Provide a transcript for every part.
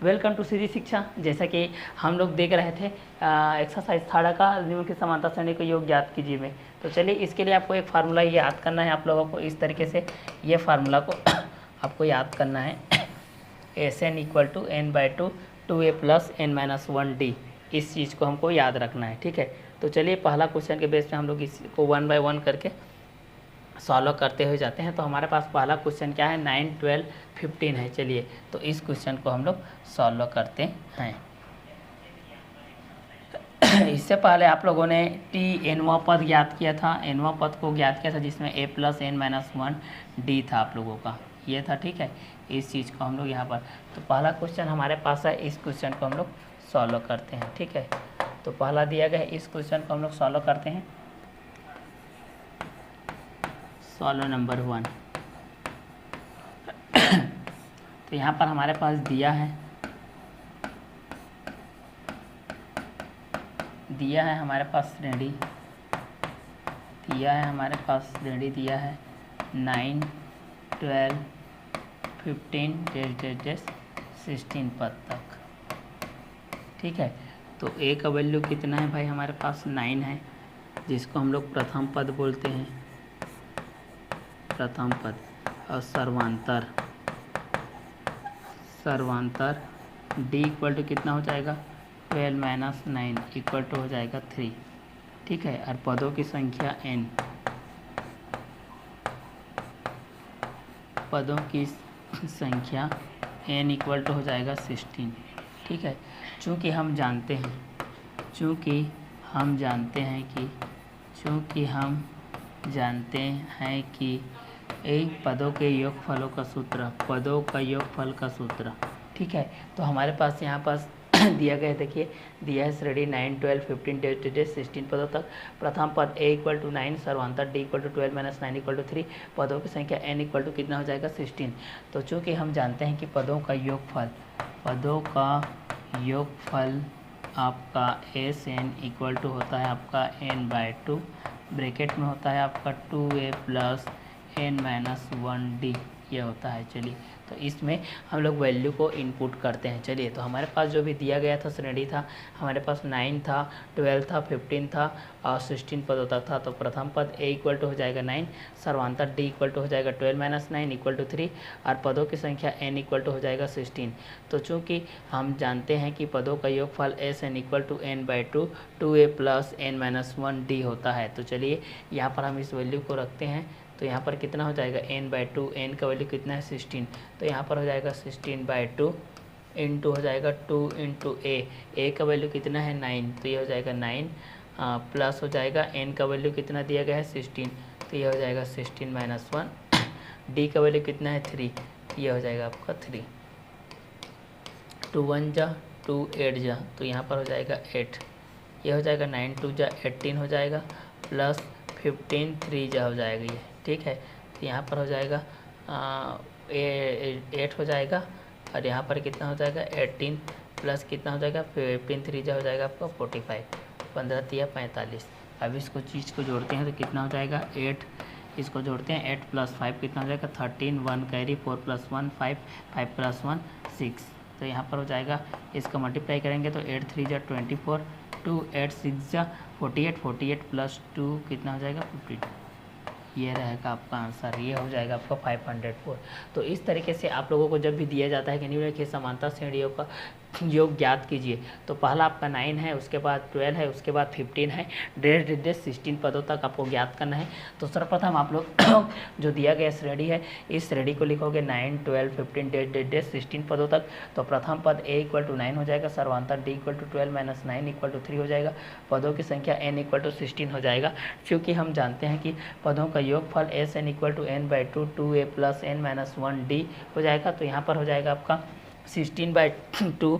Welcome to सीधी शिक्षा। जैसा कि हम लोग देख रहे थे एक्सरसाइज 3 का निम्नलिखित की समांतर श्रेणी को योग ज्ञात कीजिए में। तो चलिए इसके लिए आपको एक फार्मूला याद करना है। आप लोगों को इस तरीके से ये फार्मूला को आपको याद करना है। S N equal to n by two 2a plus n minus 1d। इस चीज़ को हमको याद रखना है, ठीक है। तो चलिए पहला क्वेश्चन के बेस पे हम लोग इसको 1 बाय 1 करके सॉल्व करते हुए जाते हैं। तो हमारे पास पहला क्वेश्चन क्या है, 9, 12, 15 है। चलिए तो इस क्वेश्चन को हम लोग सॉल्व करते हैं। इससे पहले आप लोगों ने टी एनवा पद ज्ञात किया था, एनवा पद को ज्ञात किया था जिसमें a plus n minus 1d था आप लोगों का, ये था, ठीक है। इस चीज़ को हम लोग यहाँ पर, तो पहला क्वेश्चन हमारे पास है, इस क्वेश्चन को हम लोग सॉल्व करते हैं, ठीक है। तो पहला दिया गया है, इस क्वेश्चन को हम लोग सॉल्व करते हैं। Solve number 1। तो यहाँ पर हमारे पास दिया है हमारे पास श्रेणी दिया है, हमारे पास श्रेणी दिया है 9, 12, 15 16 पद तक, ठीक है। तो ए का वैल्यू कितना है भाई, हमारे पास 9 है, जिसको हम लोग प्रथम पद बोलते हैं, प्रथम पद। और सर्वांतर डी इक्वल टू कितना हो जाएगा, 12 माइनस 9 इक्वल टू हो जाएगा 3, ठीक है। और पदों की संख्या n, पदों की संख्या n इक्वल टू हो जाएगा 16, ठीक है। चूँकि हम जानते हैं कि एक पदों के योगफलों का सूत्र, पदों का योगफल का सूत्र, ठीक है। तो हमारे पास यहाँ पास दिया गया है, देखिए दिया है श्रेणी 9, 12, 15 16 पदों तक। प्रथम पद a इक्वल टू 9, सर्वांतर d equal to 12 minus 9 equal to 3, पदों की संख्या n इक्वल टू कितना हो जाएगा 16। तो चूँकि हम जानते हैं कि पदों का योगफल आपका एस एन इक्वल टू होता है आपका n बाई 2, ब्रैकेट में होता है आपका 2a plus n minus 1d, ये होता है। चलिए तो इसमें हम लोग वैल्यू को इनपुट करते हैं। चलिए तो हमारे पास जो भी दिया गया था श्रेणी था, हमारे पास 9 था, 12 था, 15 था और 16 पदों तक था। तो प्रथम पद a इक्वल टू हो जाएगा 9, सर्वांतर d इक्वल टू हो जाएगा 12 माइनस 9 इक्वल टू 3 और पदों की संख्या n इक्वल टू हो जाएगा 16। तो चूँकि हम जानते हैं कि पदों का योगफल S N equal to n by 2, 2a plus n minus 1d होता है। तो चलिए यहाँ पर हम इस वैल्यू को रखते हैं। तो यहाँ पर कितना हो जाएगा n बाई 2, n का वैल्यू कितना है 16, तो यहाँ पर हो जाएगा 16 बाई 2 इंटू हो जाएगा 2 इंटू a का वैल्यू कितना है 9, तो ये हो जाएगा 9 प्लस हो जाएगा n का वैल्यू कितना दिया गया है 16, तो ये हो जाएगा 16 माइनस 1, d का वैल्यू कितना है 3, ये हो जाएगा आपका 3, 2 1 जा 2 8 जा, तो यहाँ पर हो जाएगा 8, ये हो जाएगा 9 2 जा 18 हो जाएगा प्लस 15 3 जा हो जाएगा ये, ठीक है। तो यहाँ पर हो जाएगा 8 हो जाएगा और यहाँ पर कितना हो जाएगा 18 प्लस कितना हो जाएगा 15 3 जा हो जाएगा आपका 45, 15 3 45। अब इसको चीज़ को जोड़ते हैं तो कितना हो जाएगा 8, इसको जोड़ते हैं 8 प्लस 5 कितना हो जाएगा 13, 1 कैरी 4 प्लस 1 5, 5 प्लस 1 6। तो यहाँ पर हो जाएगा, इसका मल्टीप्लाई करेंगे तो 8 3 जा 24, 2 8 6 जा 48, 48 प्लस 2 कितना हो जाएगा 52, ये रहेगा आपका आंसर, ये हो जाएगा आपका 504। तो इस तरीके से आप लोगों को जब भी दिया जाता है कि निम्नलिखित समांतर श्रेणियों का योग ज्ञात कीजिए, तो पहला आपका 9 है, उसके बाद 12 है, उसके बाद 15 है, 16 पदों तक आपको ज्ञात करना है। तो सर्वप्रथम आप लोग जो दिया गया श्रेणी है, इस श्रेणी को लिखोगे 9, 12, 15 16 पदों तक। तो प्रथम पद a इक्वल टू 9 हो जाएगा, सर्वांतर d equal to 12 minus 9 equal to 3 हो जाएगा, पदों की संख्या n इक्वल टू 16 हो जाएगा। क्योंकि हम जानते हैं कि पदों का योगफल S N equal to n by 2, 2a plus n minus 1d हो जाएगा। तो यहाँ पर हो जाएगा आपका 16 by 2,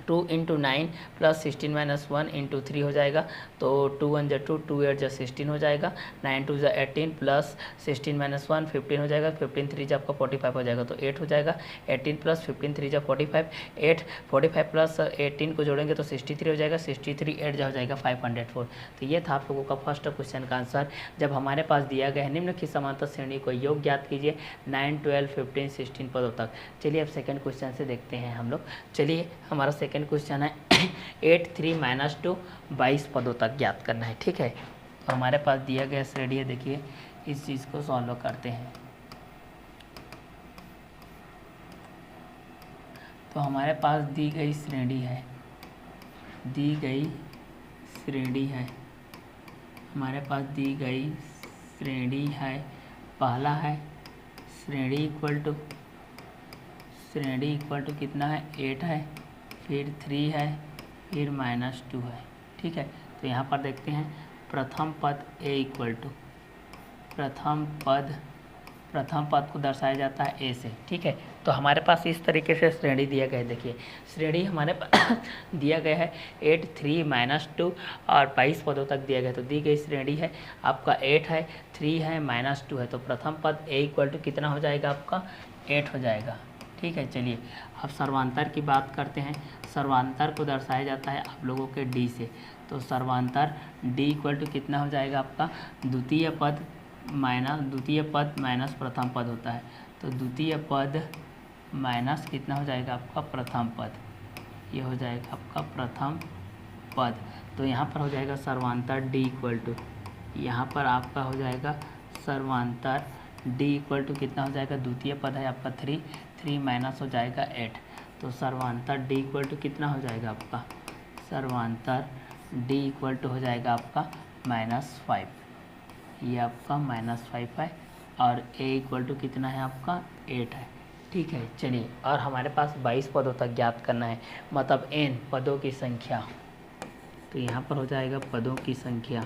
2 into 9 plus 16 minus 1 into 3 हो जाएगा। तो 2 1 जा 2, 2 8 जा 16 हो जाएगा। 9 2 जा 18 प्लस 16 माइनस 1 15 हो जाएगा। 15 3 जा आपका 45 हो जाएगा, तो 8 हो जाएगा। 18 प्लस 15 3 जा 45, 8 45 प्लस 18 को जोड़ेंगे तो 63 हो जाएगा। 63 8 जा हो जाएगा 504। तो ये था आप लोगों का फर्स्ट क्वेश्चन का आंसर। जब हमारे पास दिया गया है निम्नलिखित समांतर श्रेणी को योग ज्ञात कीजिए 9 12 15 16 पदों तक। चलिए अब सेकंड क्वेश्चन से देखते हैं हम लोग। चलिए हमारा सेकंड क्वेश्चन है 8 3 - 2 22 पदों तक ज्ञात करना है। ठीक है, तो हमारे पास दिया गया श्रेणी है, देखिए इस चीज़ को सॉल्व करते हैं। तो हमारे पास दी गई श्रेणी है, हमारे पास दी गई श्रेणी है। पहला है श्रेणी इक्वल टू कितना है 8 है, फिर 3 है, फिर -2 है। ठीक है, तो यहाँ पर देखते हैं प्रथम पद a इक्वल टू प्रथम पद को दर्शाया जाता है a से। ठीक है, तो हमारे पास इस तरीके से श्रेणी दिया गया है। देखिए श्रेणी हमारे पास दिया गया है 8 3 - 2 और 22 पदों तक दिया गया। तो दी गई श्रेणी है आपका 8 है, 3 है, -2 है। तो प्रथम पद a इक्वल टू कितना हो जाएगा आपका 8 हो जाएगा। ठीक है, चलिए अब सर्वांतर की बात करते हैं। सर्वांतर को दर्शाया जाता है आप लोगों के d से। तो सर्वांतर d इक्वल टू कितना हो जाएगा आपका द्वितीय पद माइनस प्रथम पद होता है। तो द्वितीय पद माइनस कितना हो जाएगा आपका प्रथम पद, ये हो जाएगा आपका प्रथम पद। तो यहाँ पर हो जाएगा सर्वांतर d इक्वल टू, यहाँ पर आपका हो जाएगा सर्वांतर d इक्वल टू कितना हो जाएगा, द्वितीय पद है आपका 3 माइनस हो जाएगा 8। तो सर्वांतर d इक्वल टू कितना हो जाएगा आपका, सर्वांतर d इक्वल टू हो जाएगा आपका -5, ये आपका -5 है। और a इक्वल टू कितना है आपका 8 है। ठीक है, चलिए और हमारे पास 22 पदों तक ज्ञात करना है, मतलब n पदों की संख्या। तो यहाँ पर हो जाएगा पदों की संख्या,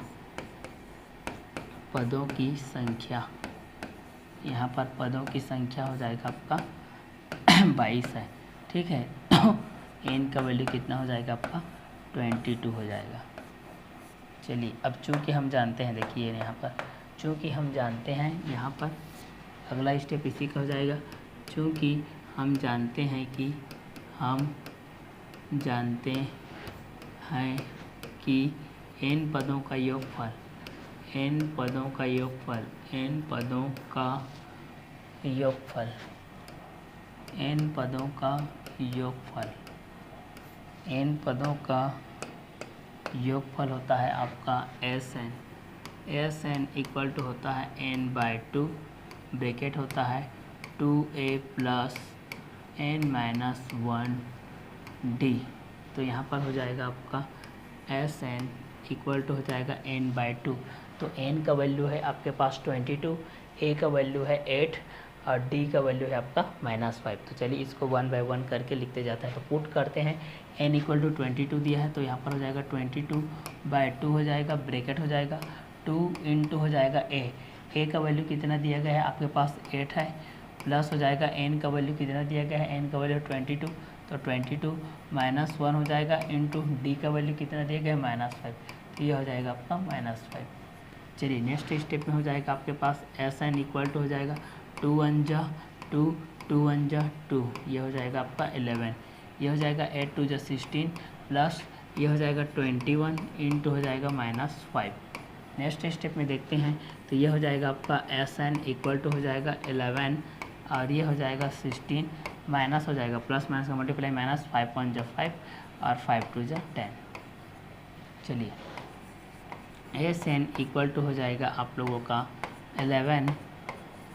यहाँ पर पदों की संख्या हो जाएगा आपका 22 है। ठीक है, n का वैल्यू कितना हो जाएगा आपका 22 हो जाएगा। चलिए अब चूँकि हम जानते हैं, देखिए यहाँ पर चूँकि हम जानते हैं, यहाँ पर अगला स्टेप इसी का हो जाएगा। चूँकि हम जानते हैं कि n पदों का योगफल n पदों का योगफल होता है आपका Sn इक्वल टू होता है n/2, ब्रैकेट होता है 2a प्लस n-1d। तो यहाँ पर हो जाएगा आपका Sn इक्वल टू हो जाएगा n/2। तो n का वैल्यू है आपके पास 22, a का वैल्यू है 8 और d का वैल्यू है आपका -5। तो चलिए इसको 1 बाय 1 करके लिखते जाता है। तो पुट करते हैं, n इक्वल टू 22 दिया है, तो यहाँ पर हो जाएगा 22/2 हो जाएगा, ब्रैकेट हो जाएगा 2 इंटू हो जाएगा a का वैल्यू कितना दिया गया है आपके पास 8 है, प्लस हो जाएगा n का वैल्यू कितना दिया गया है, n का वैल्यू 22, तो 22 -1 हो जाएगा इंटू d का वैल्यू कितना दिया गया है -5। तो ये हो जाएगा आपका -5। चलिए नेक्स्ट स्टेप में हो जाएगा आपके पास Sn इक्वल टू हो जाएगा 2 1 जा 2, 2 1 जा 2, ये हो जाएगा आपका 11, ये हो जाएगा 8 2 जा 16 प्लस ये हो जाएगा 21 इंटू हो जाएगा -5। नेक्स्ट स्टेप में देखते हैं, तो ये हो जाएगा आपका Sn इक्वल टू हो जाएगा 11 और ये हो जाएगा 16, माइनस हो जाएगा प्लस माइनस का मल्टीप्लाई, -5 1 जा 5 और 5 2 जा 10। चलिए Sn इक्वल टू हो जाएगा आप लोगों का 11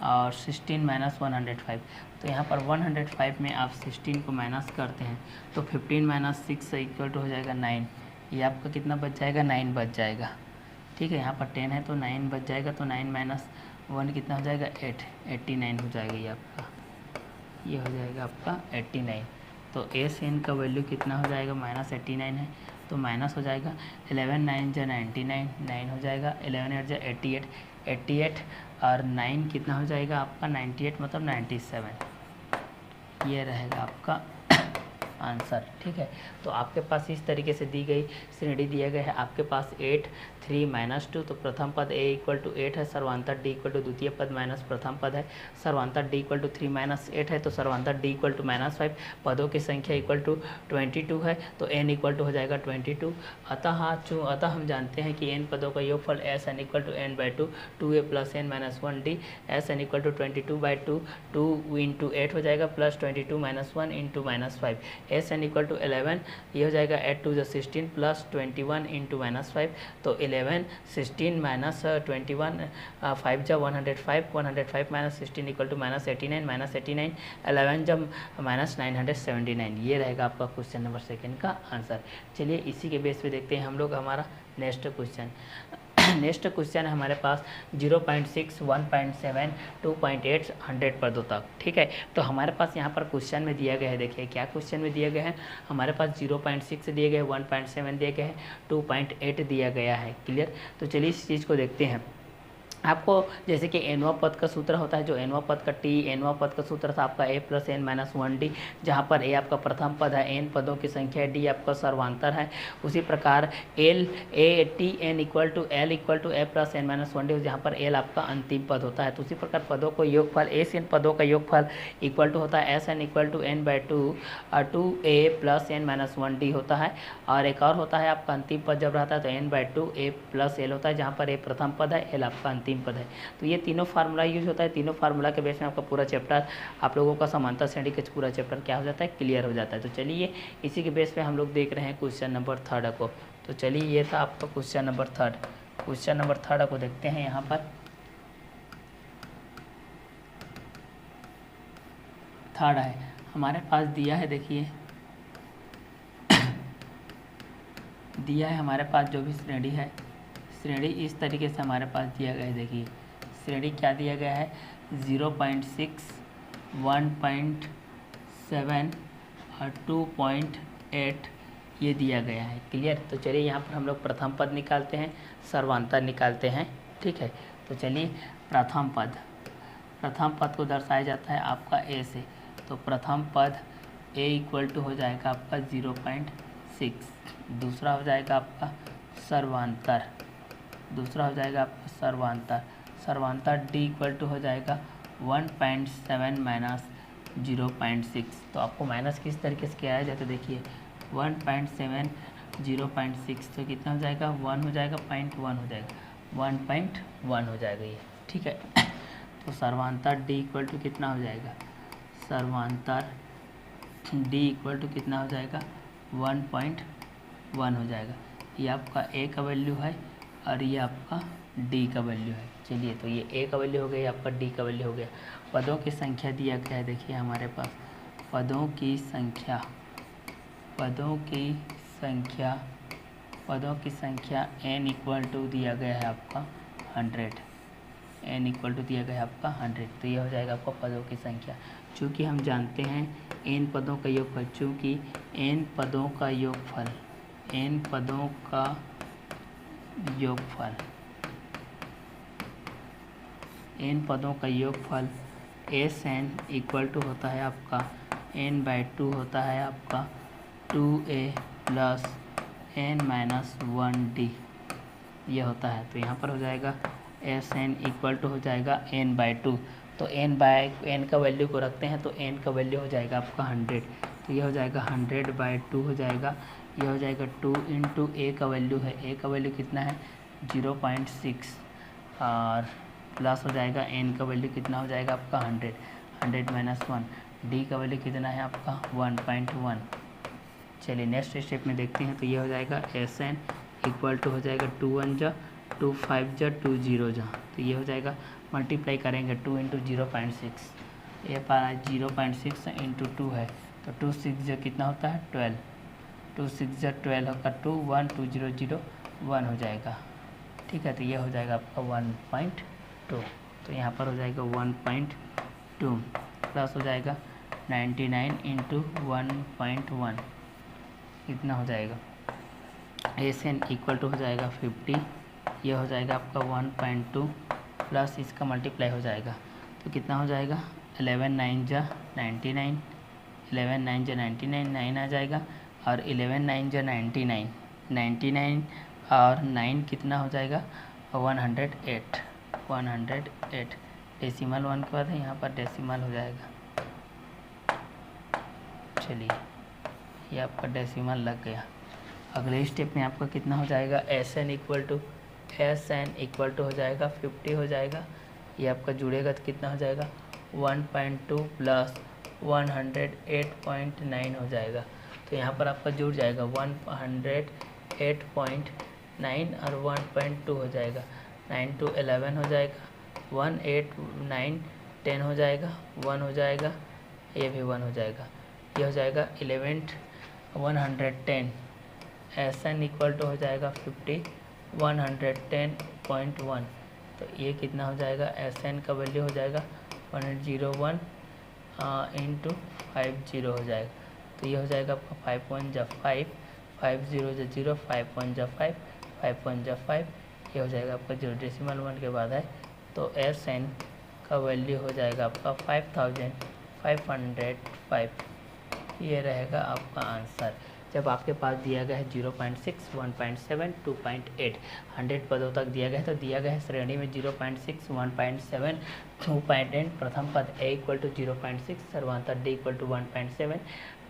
और 16 माइनस 105। तो यहाँ पर 105 में आप 16 को माइनस करते हैं तो 15 माइनस 6 से इक्वल टू हो जाएगा 9। ये आपका कितना बच जाएगा, 9 बच जाएगा। ठीक है, यहाँ पर 10 है तो 9 बच जाएगा, तो 9 माइनस 1 कितना हो जाएगा 8, 89 हो जाएगा ये आपका, ये हो जाएगा आपका 89। तो Sn का वैल्यू कितना हो जाएगा, -89 है, तो माइनस हो जाएगा 11 9 जा 99, 9 हो जाएगा, 11 8 जा 88, 88 और 9 कितना हो जाएगा आपका 98, मतलब 97। ये रहेगा आपका आंसर। ठीक है, तो आपके पास इस तरीके से दी गई श्रेणी दिया गया है। आपके पास 8 3 -2, तो प्रथम पद a इक्वल टू 8 है, सर्वांतर d इक्वल टू द्वितीय पद माइनस प्रथम पद है, सर्वांतर d इक्वल टू 3 - 8 है, तो सर्वांतर d इक्वल टू -5, पदों की संख्या इक्वल टू 22 है, तो n इक्वल टू हो जाएगा 22। अतः हम जानते हैं कि n पदों का योगफल Sn equal to n/2 2a + n - 1d, Sn equal to 22/2 2 into 8 हो जाएगा plus 22 - 1 into -5, Sn equal to 11, ये हो जाएगा 8 2 16 प्लस 21 इंटू -5, तो 11 16 माइनस 21 5 जा 105 105 - 16 इक्वल टू -89 -89 11 जब -979, ये रहेगा आपका क्वेश्चन नंबर 2 का आंसर। चलिए इसी के बेस पे देखते हैं हम लोग हमारा नेक्स्ट क्वेश्चन। नेक्स्ट क्वेश्चन है हमारे पास 0.6 1.7 2.8 100 पदों तक। ठीक है, तो हमारे पास यहाँ पर क्वेश्चन में दिया गया है, देखिए क्या क्वेश्चन में दिया गया है, हमारे पास 0.6 दिए गए, 1.7 दिए गए हैं, 2.8 दिया गया है। क्लियर, तो चलिए इस चीज़ को देखते हैं। आपको जैसे कि एनवा पद का सूत्र होता है, जो एनवा पद का एनवा पद का सूत्र था आपका a + n - 1d, जहाँ पर a आपका प्रथम पद है, n पदों की संख्या है, d आपका सर्वांतर है। उसी प्रकार T n equal to L equal to a + n - 1d, जहाँ पर L आपका अंतिम पद होता है। तो उसी प्रकार पदों को योगफल Sn पदों का योगफल इक्वल टू होता है Sn equal to n/2 2a + n - 1d होता है। और एक और होता है आपका अंतिम पद जब रहता है तो n/2 a + L होता है, जहाँ पर a प्रथम पद है, L आपका अंतिम पद है। तो ये तीनों फार्मूला यूज होता है, तीनों फार्मूला के बेस में आपका पूरा चैप्टर, आप लोगों का समांतर श्रेणी का पूरा चैप्टर क्या हो जाता है, क्लियर हो जाता है। तो चलिए इसी के बेस पे हम लोग देख रहे हैं क्वेश्चन नंबर 3 को। तो चलिए ये था आपका क्वेश्चन नंबर 3। क्वेश्चन नंबर 3 को देखते हैं। यहाँ पर 3 है हमारे पास, दिया है, देखिए दिया है हमारे पास जो भी श्रेणी है, श्रेणी इस तरीके से हमारे पास दिया गया है। देखिए श्रेणी क्या दिया गया है, 0.6 1.7 और 2.8 ये दिया गया है। क्लियर, तो चलिए यहाँ पर हम लोग प्रथम पद निकालते हैं, सर्वांतर निकालते हैं। ठीक है, तो चलिए प्रथम पद को दर्शाया जाता है आपका a से, तो प्रथम पद a इक्वल टू हो जाएगा आपका 0.6, दूसरा हो जाएगा आपका सर्वांतर, सर्वांतर d इक्वल टू हो जाएगा 1.7 माइनस 0.6। तो आपको माइनस किस तरीके से किया जाता है, देखिए 1.7 0.6, तो कितना हो जाएगा, 1 हो जाएगा, 0.1 हो जाएगा, 1.1 हो जाएगा ये। ठीक है, तो सर्वांतर d इक्वल टू कितना हो जाएगा, सर्वांतर d इक्वल टू कितना हो जाएगा, 1.1 हो जाएगा। ये आपका a का वैल्यू है और ये आपका d का वैल्यू है। चलिए, तो ये a का वैल्यू हो गया, आपका d का वैल्यू हो गया। पदों की संख्या दिया गया है, देखिए हमारे पास पदों की संख्या n इक्वल टू दिया गया है आपका 100, n इक्वल टू दिया गया है आपका 100। तो ये हो जाएगा आपका पदों की संख्या। चूँकि हम जानते हैं n पदों का योगफल, चूँकि n पदों का योगफल Sn इक्वल टू होता है आपका n/2 होता है आपका 2a + n - 1d, ये होता है। तो यहाँ पर हो जाएगा Sn इक्वल टू हो जाएगा n/2, तो n का वैल्यू को रखते हैं तो n का वैल्यू हो जाएगा आपका 100, तो ये हो जाएगा 100/2 हो जाएगा। ये हो जाएगा 2 इंटू a का वैल्यू है, a का वैल्यू कितना है 0.6, और प्लस हो जाएगा n का वैल्यू कितना हो जाएगा आपका 100 - 1, d का वैल्यू कितना है आपका 1.1। चलिए नेक्स्ट स्टेप में देखते हैं। तो ये हो जाएगा Sn इक्वल टू हो जाएगा 2 1 जा 2 5 जा 2 0 जा, तो ये हो जाएगा, मल्टीप्लाई करेंगे 2 इंटू 0.6, ये पारा 0.6 इंटू 2 है, तो 2 6 जा कितना होता है 12, 2 6 जा 12 होगा 2 1 2 0 0 1 हो जाएगा। ठीक है, तो ये हो जाएगा आपका 1.2, तो यहाँ पर हो जाएगा 1.2 प्लस हो जाएगा 99 इंटू 1.1, कितना हो जाएगा, Sn इक्वल टू हो जाएगा 50, ये हो जाएगा आपका 1.2 प्लस इसका मल्टीप्लाई हो जाएगा, तो कितना हो जाएगा 11 9 जा 99, 11 9 जो 99, 9 आ जाएगा, और 11 9 जो 99, 99 और 9 कितना हो जाएगा 108, 108 डेसिमल 1 के बाद है, यहाँ पर डेसिमल हो जाएगा। चलिए ये आपका डेसिमल लग गया। अगले स्टेप में आपका कितना हो जाएगा एस एन इक्वल टू हो जाएगा 50 हो जाएगा। ये आपका जुड़ेगा तो कितना हो जाएगा 1.2 प्लस 108.9 हो जाएगा। तो यहाँ पर आपका जुड़ जाएगा 108.9 और 1.2 हो जाएगा, 9 to 11 हो जाएगा, 1 8 9 10 हो जाएगा, 1 हो जाएगा, ये भी 1 हो जाएगा, ये हो जाएगा 110। एस एन इक्वल टू हो जाएगा 50 110.1। तो ये कितना हो जाएगा एस एन का वैल्यू हो जाएगा 101 इंटू 50 हो जाएगा। तो ये हो जाएगा आपका 5 1 जा 5, 5 0 जा 0, 5 1 जा 5, 5 1 जा 5, ये हो जाएगा आपका 0 डेसिमल 1 के बाद है। तो एस एन का वैल्यू हो जाएगा आपका 5505। ये रहेगा आपका आंसर। जब आपके पास दिया गया है 0.6, 1.7, 2.8, 100 पदों तक दिया गया है, तो दिया गया है श्रेणी में 0.6, 1.7, 2.8 प्रथम पद a इक्वल टू 0.6 सर्वांतर d इक्वल टू 1.7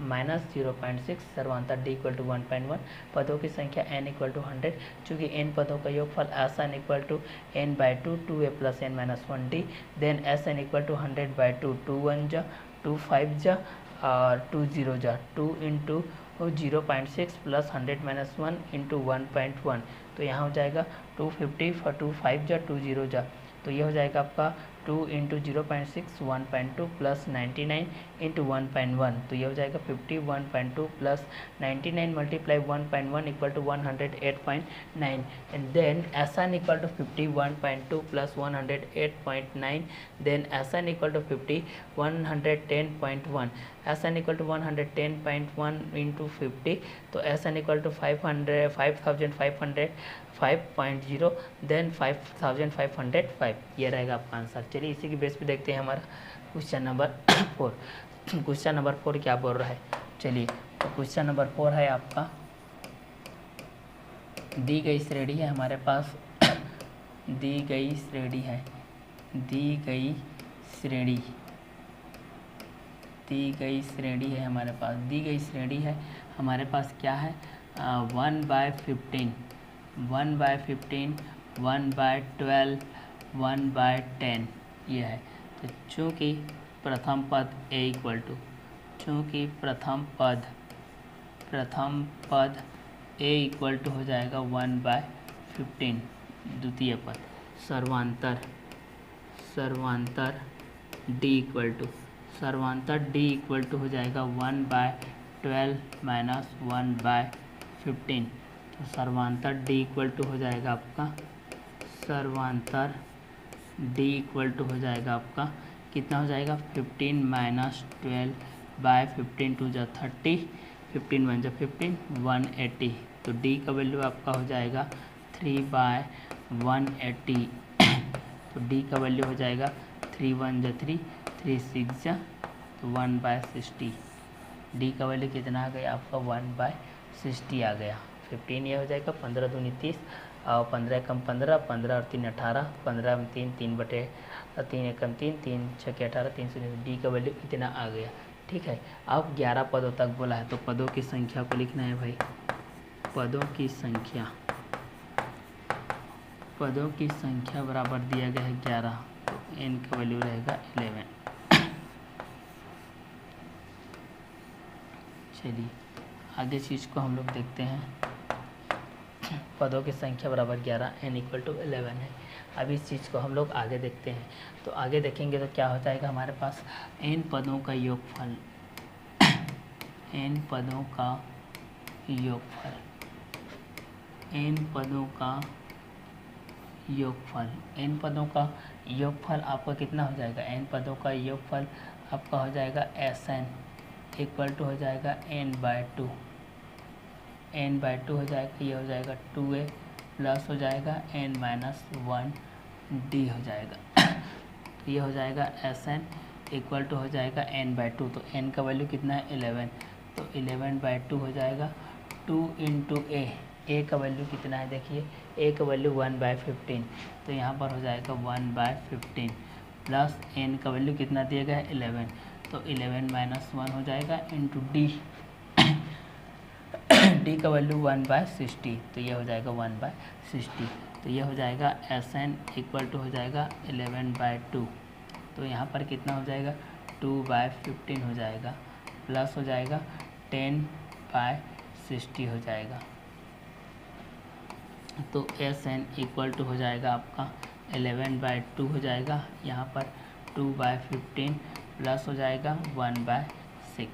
माइनस 0.6 सर्वांतर d इक्वल टू 1.1 पदों की संख्या n इक्वल टू 100। चूँकि n पदों का योगफल S N equal to n/2 2a plus n minus 1d, then S N equal to 100/2 2 1 जा 2 5 जा और 2 0 जा 2 इंटू 0.6 प्लस 100 माइनस 1 इंटू 1.1। तो यहाँ हो जाएगा 250 for 2 5 जा 2 0 जा, तो ये हो जाएगा आपका 2 इंटू 0.6 1.2 प्लस 99 इंटू 1.1। तो ये हो जाएगा 50 1.2 plus 99 multiply 1.1 equal to 108.9 and then S N equal to 50 1.2 plus 108.9 then S N equal to 50 110.1 S N equal to 110.1 into 50। तो S N equal to 5505.0 then 5505। ये रहेगा आपका आंसर। चलिए इसी की बेस पे देखते हैं हमारा क्वेश्चन नंबर 4। क्वेश्चन नंबर 4 क्या बोल रहा है, चलिए तो क्वेश्चन नंबर 4 है आपका, दी गई श्रेणी है हमारे पास, दी गई श्रेणी है हमारे पास, दी गई श्रेणी है हमारे पास क्या है 1/15, 1/15, 1/12, 1/10 ये है। तो चूँकि प्रथम पद a इक्वल टू, चूँकि प्रथम पद a इक्वल टू हो जाएगा 1/15, द्वितीय पद सर्वांतर d इक्वल टू हो जाएगा 1/12 माइनस 1/15। तो सर्वांतर d इक्वल टू हो जाएगा आपका, सर्वांतर d इक्वल टू हो जाएगा आपका कितना हो जाएगा 15 माइनस 12/15 टू जा 30, 15 1 जा 15 180। तो d का वैल्यू आपका हो जाएगा 3/180। तो d का वैल्यू हो जाएगा 3 1 जा 3, 3 6 जा तो 1/60। d का वैल्यू कितना आ गया आपका 1/60 आ गया। 15 ये हो जाएगा 15 दूनी 30 और 15 कम 15, 15 और 3 18, 15 में 3 3 बटे 3 एकम 3, 3 6 के 18, 3 से डी का वैल्यू इतना आ गया। ठीक है, अब 11 पदों तक बोला है तो पदों की संख्या को लिखना है भाई, पदों की संख्या बराबर दिया गया है 11, तो n का वैल्यू रहेगा 11। चलिए आगे चीज़ को हम लोग देखते हैं, पदों की संख्या बराबर 11, n इक्वल टू 11 है। अब इस चीज़ को हम लोग आगे देखते हैं, तो आगे देखेंगे तो क्या हो जाएगा हमारे पास n पदों का योगफल, n पदों का योगफल आपका कितना हो जाएगा, n पदों का योगफल आपका हो जाएगा Sn इक्वल टू हो जाएगा n/2, n/2 हो जाएगा, ये हो जाएगा 2a प्लस हो जाएगा n-1d हो जाएगा। तो ये हो जाएगा Sn इक्वल टू हो जाएगा n/2। तो n का वैल्यू कितना है 11, तो 11/2 हो जाएगा 2 इंटू ए का वैल्यू कितना है देखिए, ए का वैल्यू 1/15, तो यहाँ पर हो जाएगा 1/15 प्लस n का वैल्यू कितना दिया गया है 11, तो 11 - 1 हो जाएगा इंटू डी डी का वैल्यू 1/60, तो ये हो जाएगा 1/60। तो ये हो जाएगा Sn इक्वल टू हो जाएगा 11/2, तो यहाँ पर कितना हो जाएगा 2/15 हो जाएगा, प्लस हो जाएगा 10/60 हो जाएगा। तो Sn इक्वल टू हो जाएगा आपका 11/2 हो जाएगा, यहाँ पर 2/15 प्लस हो जाएगा 1/6।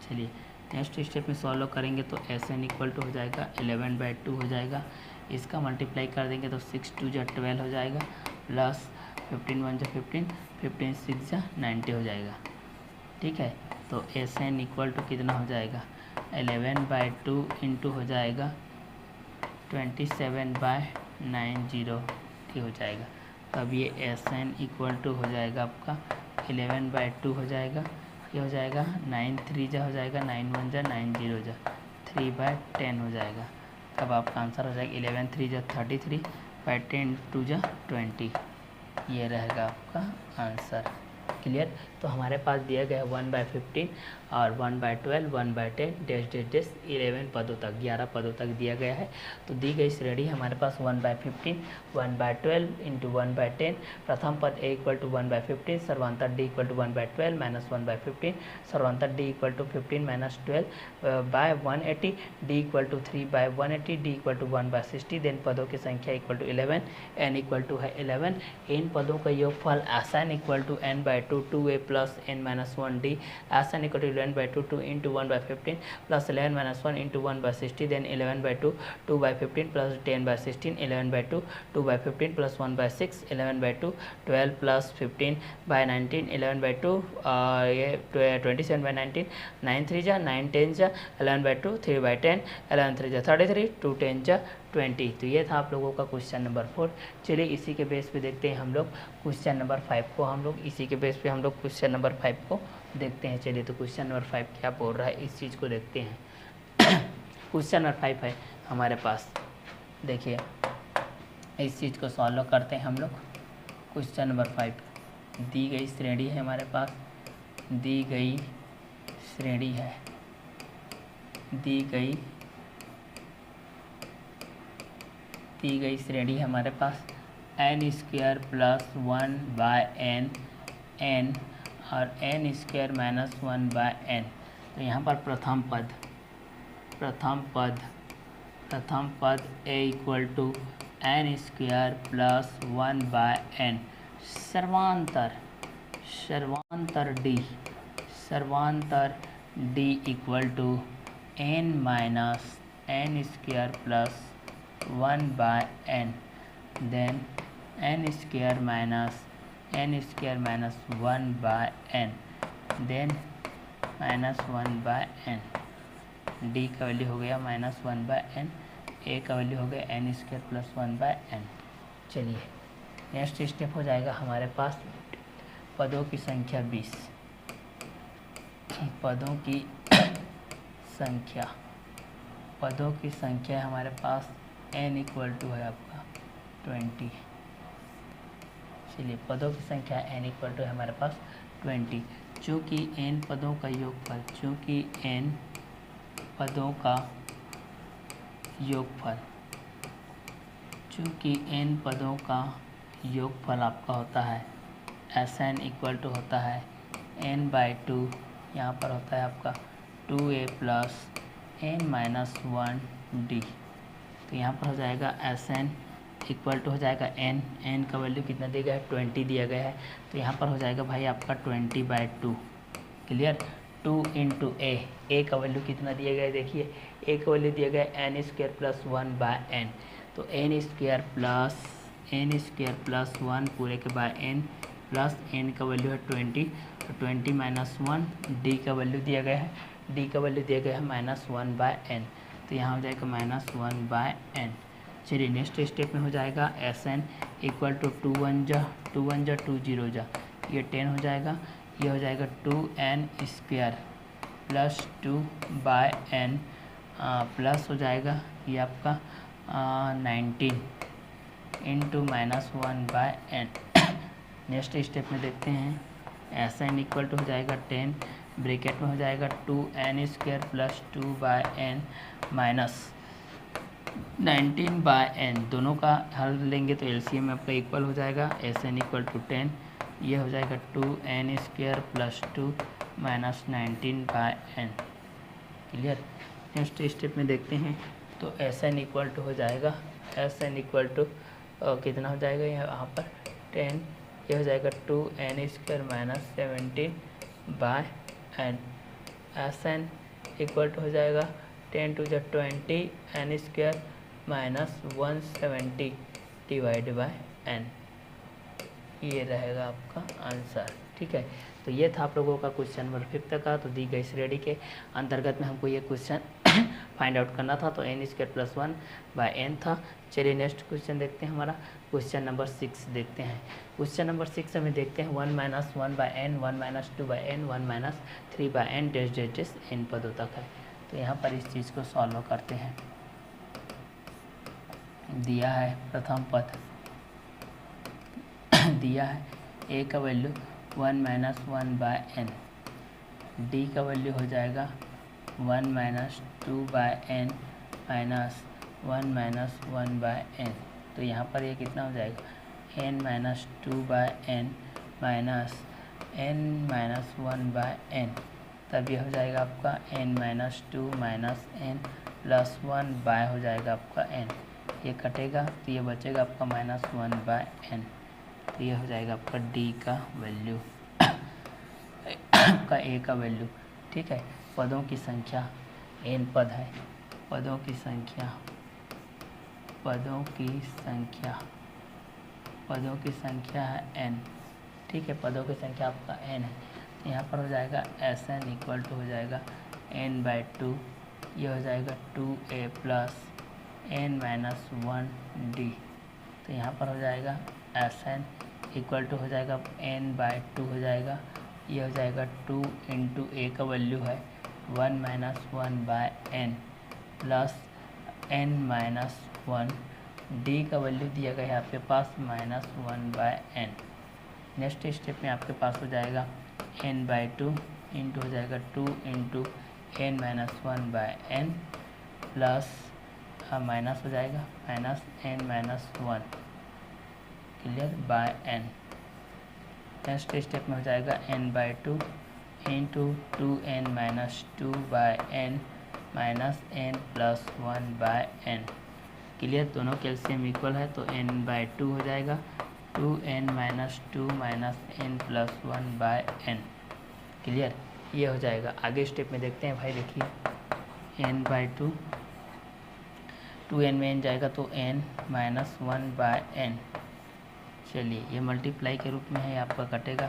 चलिए नेक्स्ट स्टेप में सॉल्व करेंगे तो Sn इक्वल टू हो जाएगा 11/2 हो जाएगा, इसका मल्टीप्लाई कर देंगे तो 6 2 जा 12 हो जाएगा, प्लस 15 1 जा 15, 15 6 जा 90 हो जाएगा। ठीक है, तो Sn इक्वल टू कितना हो जाएगा 11/2 इंटू हो जाएगा 27/90 हो जाएगा। तब ये Sn इक्वल टू हो जाएगा आपका 11/2 हो जाएगा, ये हो जाएगा 9 3 जा हो जाएगा 9 1 जा 9 0 जा 3/10 हो जाएगा। तब आपका आंसर हो जाएगा 11 3 जा 33/10 2 जा 20, ये रहेगा आपका आंसर। क्लियर। तो हमारे पास दिया गया है 1/15 और 1/12 1/10 डैश डैश डैश 11 पदों तक, 11 पदों तक दिया गया है। तो दी गई श्रेणी हमारे पास 1/15 1/12 इंटू 1/10, प्रथम पद a इक्वल टू 1/15, सर्वांतर d इक्वल टू 1/12 माइनस 1/15, सर्वांतर d equal to 15 minus 12/180, d equal to 3/180, d equal to 1/60, then पदों की संख्या equal to 11, n equal to है 11, इन पदों का योगफल Sn equal to n/2 2a plus n-1d, Sn equal to 11/2 2 into 1/15 plus 11 - 1 into 1/60, then 11/2 2/15 plus 10/16, 11/2 2/15 plus 1/6, 11/2 12 plus 15/19, 11/2 ये 27/19, 9 3 जा 9 10 जा 11/2 3/10, 11 3 जा 33, 2 10 जा 20। तो ये था आप लोगों का क्वेश्चन नंबर 4। चलिए इसी के बेस पे देखते हैं हम लोग क्वेश्चन नंबर 5 को, हम लोग इसी के बेस पे हम लोग क्वेश्चन नंबर 5 को देखते हैं। चलिए तो क्वेश्चन नंबर 5 क्या बोल रहा है इस चीज़ को देखते हैं। क्वेश्चन नंबर 5 है हमारे पास, देखिए इस चीज़ को सॉल्व करते हैं हम लोग। क्वेश्चन नंबर 5 दी गई श्रेणी है हमारे पास, दी गई श्रेणी है, दी गई श्रेणी है हमारे पास n² प्लस 1/n n और n² माइनस 1/n। तो यहाँ पर प्रथम पद a equal to n² plus 1/n, सर्वांतर d equal to n minus n² plus 1/n, then n² minus 1/n, then minus 1/n, d का वैल्यू हो गया माइनस 1/n, a का वैल्यू हो गया n² प्लस 1/n। चलिए नेक्स्ट स्टेप हो जाएगा हमारे पास पदों की संख्या 20, पदों की संख्या हमारे पास n इक्वल टू है आपका 20। चलिए पदों की संख्या n इक्वल टू है हमारे पास 20, चूँकि n पदों का योगफल, चूँकि n पदों का योगफल आपका होता है Sn इक्वल टू होता है n/2, यहाँ पर होता है आपका 2a प्लस n-1d। तो यहाँ पर हो जाएगा Sn इक्वल टू हो जाएगा n का वैल्यू कितना दिया गया है 20 दिया गया है, तो यहाँ पर हो जाएगा भाई आपका 20/2। क्लियर। 2 इंटू a का वैल्यू कितना दिया गया है देखिए, a का वैल्यू दिया गया है n² प्लस 1/n, तो n² प्लस 1 पूरे के बाय n प्लस n का वैल्यू है 20, तो 20 माइनस 1, d का वैल्यू दिया गया है, माइनस 1/n, तो यहाँ हो जाएगा माइनस 1/n। चलिए नेक्स्ट स्टेप में हो जाएगा Sn इक्वल टू 2 1 जा 2 0 जा, ये 10 हो जाएगा, ये हो जाएगा 2n² प्लस 2/n प्लस हो जाएगा ये आपका 19 इंटू -1/n। नेक्स्ट स्टेप में देखते हैं, Sn इक्वल टू हो जाएगा 10, ब्रैकेट में हो जाएगा 2n² plus 2/n minus 19/n। दोनों का हल लेंगे तो एलसीएम में आपका इक्वल हो जाएगा Sn इक्वल टू 10, ये हो जाएगा 2n² plus 2 minus 19/n। Clear. Next step में देखते हैं तो Sn इक्वल टू हो जाएगा Sn इक्वल टू कितना हो जाएगा यहाँ पर 10, ये हो जाएगा 2n² minus 17/n। Sn equal to हो जाएगा 10 to the 20 n² minus 170 divide by n। ये रहेगा आपका आंसर। ठीक है, तो ये था आप लोगों का क्वेश्चन नंबर 5 का। तो दी गई श्रेणी के अंतर्गत में हमको ये क्वेश्चन फाइंड आउट करना था, तो n² प्लस 1/n था। चलिए नेक्स्ट क्वेश्चन देखते हैं, हमारा क्वेश्चन नंबर 6 देखते हैं। क्वेश्चन नंबर 6 में देखते हैं 1 - 1/n 1 - 2/n 1 - 3/n dash dash dash n पदों तक है। तो यहाँ पर इस चीज़ को सॉल्व करते हैं। दिया है प्रथम पद दिया है a का वैल्यू 1 - 1/n, d का वैल्यू हो जाएगा 1 - 2/n माइनस 1 - 1/n। तो यहाँ पर ये कितना हो जाएगा n - 2/n minus n - 1/n। तब ये हो जाएगा आपका n - 2 माइनस n प्लस 1 हो जाएगा आपका n। ये कटेगा तो ये बचेगा आपका -1/n। तो ये हो जाएगा आपका d का वैल्यू का a का वैल्यू। ठीक है, पदों की संख्या n पद है, पदों की संख्या है n। ठीक है, पदों की संख्या आपका n है। यहाँ पर हो जाएगा Sn इक्वल टू हो जाएगा n/2, ये हो जाएगा 2a plus n minus 1d। तो यहाँ पर हो जाएगा Sn इक्वल टू हो जाएगा n/2 हो जाएगा, ये हो जाएगा 2 इंटू a का वैल्यू है 1 - 1/n plus n minus 1, d का वैल्यू दिया गया है आपके पास -1/n। नेक्स्ट स्टेप में आपके पास हो जाएगा n/2 इंटू हो जाएगा 2 into n minus 1/n plus minus हो जाएगा -n minus 1 clear by n। Next step में हो जाएगा n/2 into 2n minus 2/n minus n plus 1/n। Clear, दोनों के एलसीएम इक्वल है तो n/2 हो जाएगा 2n minus 2 minus n plus 1/n। Clear, ये हो जाएगा। आगे स्टेप में देखते हैं भाई, देखिए n/2 2n में n जाएगा तो n माइनस 1/n। चलिए ये मल्टीप्लाई के रूप में है, आपका कटेगा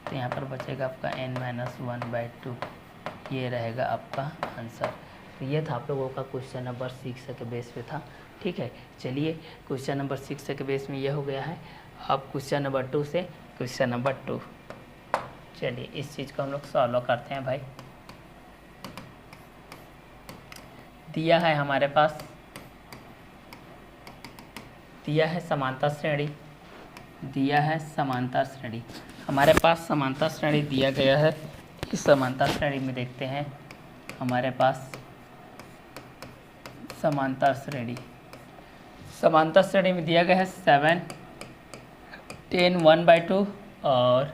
तो यहाँ पर बचेगा आपका n माइनस 1/2। ये रहेगा आपका आंसर। तो ये था आप लोगों का क्वेश्चन नंबर 6 के बेस पे था। ठीक है, चलिए क्वेश्चन नंबर 6 के बेस में ये हो गया है। अब क्वेश्चन नंबर 2 से क्वेश्चन नंबर 2, चलिए इस चीज़ को हम लोग सॉल्व करते हैं भाई। दिया है हमारे पास, दिया है समांतर श्रेणी, दिया है समांतर श्रेणी। हमारे पास समांतर श्रेणी दिया गया है। इस समांतर श्रेणी में देखते हैं हमारे पास समांतर श्रेणी, समांतर श्रेणी में दिया गया है 7 10 1/2 और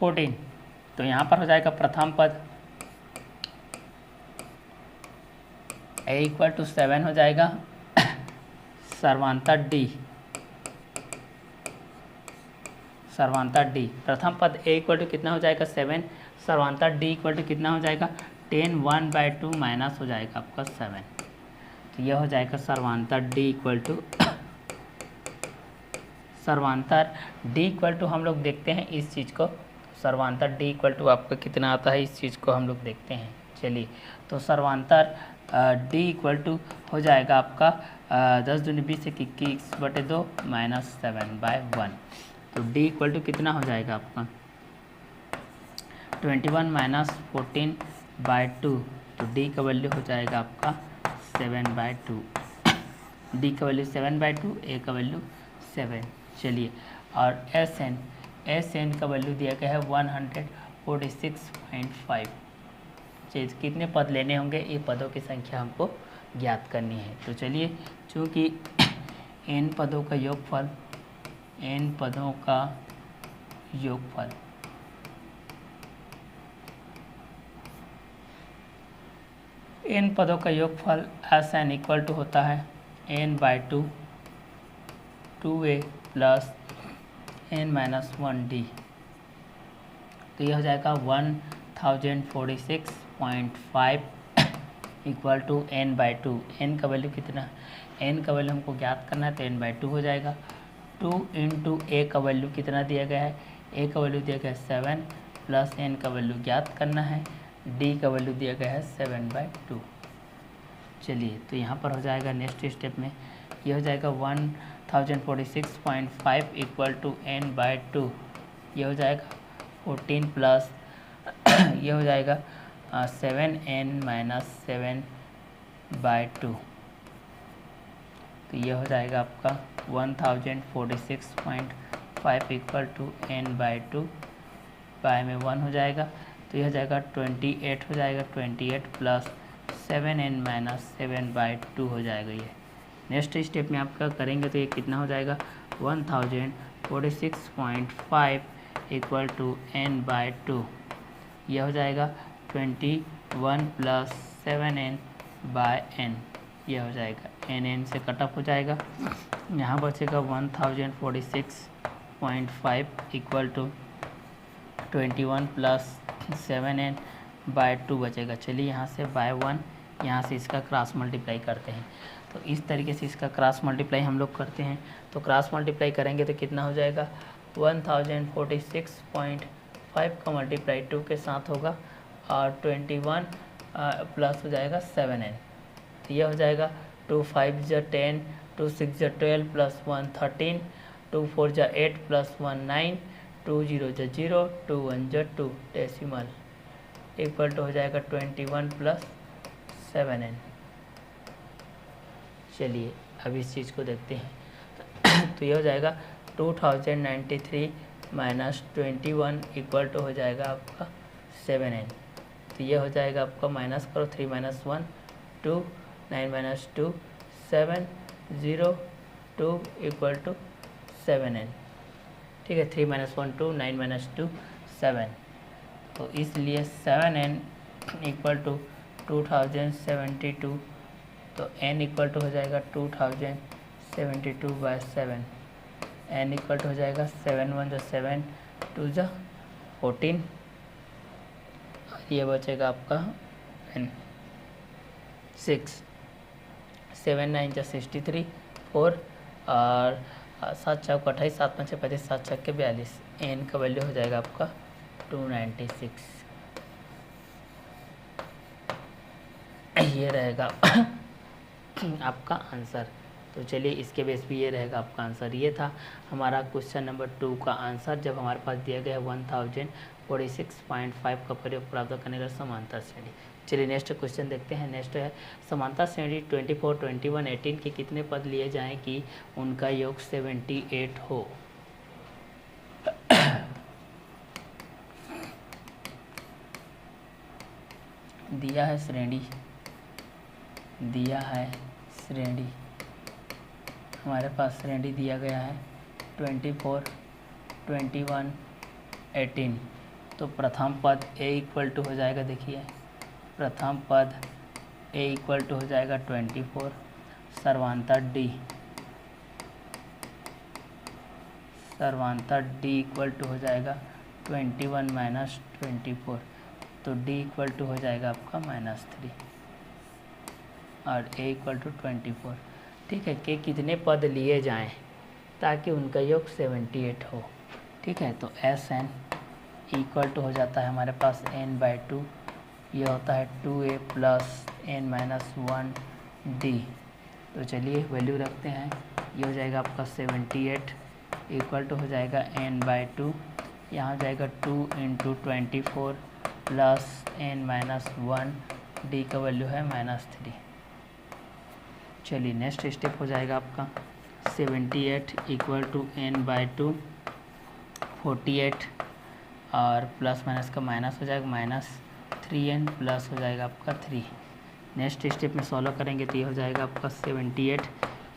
14। तो यहाँ पर हो जाएगा प्रथम पद a इक्वल टू 7 हो जाएगा, सर्वांतर d, सर्वांतर d। प्रथम पद a इक्वल टू कितना हो जाएगा 7, सर्वांतर d इक्वल टू कितना हो जाएगा 10 1/2 माइनस हो जाएगा आपका 7। तो यह हो जाएगा सर्वांतर d इक्वल टू, सर्वांतर d इक्वल टू हम लोग देखते हैं इस चीज़ को, सर्वांतर d इक्वल टू आपका कितना आता है इस चीज़ को हम लोग देखते हैं। चलिए तो सर्वांतर d इक्वल टू हो जाएगा आपका 10 दूनी 20 = 21/2 -7/1। तो डी इक्वल टू कितना हो जाएगा आपका 21 माइनस 14/2, तो डी का वैल्यू हो जाएगा आपका 7/2। डी का वैल्यू 7/2, ए का वैल्यू 7। चलिए, और एस एन का वैल्यू दिया गया है 146.5। चलिए, कितने पद लेने होंगे, ये पदों की संख्या हमको ज्ञात करनी है। तो चलिए, चूँकि n पदों का योगफल n पदों का योगफल एस एन इक्वल टू होता है n/2 2a प्लस n-1d। तो यह हो जाएगा 1046.5 इक्वल टू n/2। n का वैल्यू कितना, n का वैल्यू हमको ज्ञात करना है, तो n/2 हो जाएगा। 2 इंटू a का वैल्यू कितना दिया गया है, a का वैल्यू दिया गया है 7 प्लस n का वैल्यू ज्ञात करना है, d का वैल्यू दिया गया है 7/2। चलिए, तो यहाँ पर हो जाएगा नेक्स्ट स्टेप में ये हो जाएगा 1046.5 इक्वल टू n/2। ये हो जाएगा 14 प्लस ये हो जाएगा 7n-7/2। तो ये हो जाएगा आपका 1046.5 इक्वल टू n/2, बाय में 1 हो जाएगा, तो ये हो जाएगा 28 हो जाएगा, 28 प्लस 7n-7/2 हो जाएगा। ये नेक्स्ट स्टेप में आपका करेंगे तो ये कितना हो जाएगा 1046.5 इक्वल टू n/2। यह हो जाएगा 21 प्लस 7n/n। यह हो जाएगा n से कट ऑफ हो जाएगा, यहाँ बचेगा 1046.5 इक्वल टू 21 प्लस 7n/2 बचेगा। चलिए, यहाँ से बाय 1, यहाँ से इसका क्रॉस मल्टीप्लाई करते हैं। तो इस तरीके से इसका क्रॉस मल्टीप्लाई हम लोग करते हैं। तो क्रॉस मल्टीप्लाई करेंगे तो कितना हो जाएगा 1046.5 का मल्टीप्लाई 2 के साथ होगा और 21 प्लस हो जाएगा 7n। तो यह हो जाएगा 2 5 × 10, 2 6 × 12 plus 1 13, 2 4 × 8 plus 1 9, 2 0 × 0, 2 1 × 2 decimal equal to हो जाएगा 21 प्लस 7n। चलिए, अब इस चीज़ को देखते हैं। तो ये हो जाएगा 2093 माइनस 21 इक्वल टू हो जाएगा आपका 7n। तो ये हो जाएगा आपका, माइनस करो, 3 - 1 2, 9 - 2 7, 0 2 इक्वल टू 7n। ठीक है, 3 - 1 2, 9 - 2 7। तो इसलिए 7n इक्वल टू 2072। तो n इक्वल टू हो जाएगा 2072/7। n इक्वल टू हो जाएगा 7 1 × 7, 2 × 14। ये बचेगा आपका n 6, 7 9 × 63 4 और 7 6 28, 7 5 35, 7 6 42। n का वैल्यू हो जाएगा आपका 296। ये रहेगा आपका आंसर। तो चलिए, इसके बेस पे ये रहेगा आपका आंसर। ये था हमारा क्वेश्चन नंबर 2 का आंसर, जब हमारे पास दिया गया है 1046.5 का प्रयोग प्राप्त करने का समांतर श्रेणी। चलिए, नेक्स्ट क्वेश्चन देखते हैं। नेक्स्ट है समांतर श्रेणी 24 21 18 के कितने पद लिए जाएं कि उनका योग 78 हो। दिया है श्रेणी, हमारे पास श्रेणी दिया गया है 24 21 18। तो प्रथम पद a इक्वल टू हो जाएगा, देखिए प्रथम पद a इक्वल टू हो जाएगा 24, सर्वांतर d इक्वल टू हो जाएगा 21 - 24। तो d इक्वल टू हो जाएगा आपका -3 और a इक्वल टू 24। ठीक है, कि कितने पद लिए जाएं ताकि उनका योग 78 हो। ठीक है, तो Sn इक्वल टू हो जाता है हमारे पास n/2। ये होता है 2a प्लस n-1d। तो चलिए वैल्यू रखते हैं, ये हो जाएगा आपका 78 इक्वल टू हो जाएगा n/2, यहाँ हो जाएगा 2 × 24 प्लस n-1, डी का वैल्यू है -3। चलिए नेक्स्ट स्टेप हो जाएगा आपका 78 इक्वल टू n/2, 48 और प्लस माइनस का माइनस हो जाएगा -3n प्लस हो जाएगा आपका 3। नेक्स्ट स्टेप में सॉल्व करेंगे तो ये हो जाएगा आपका 78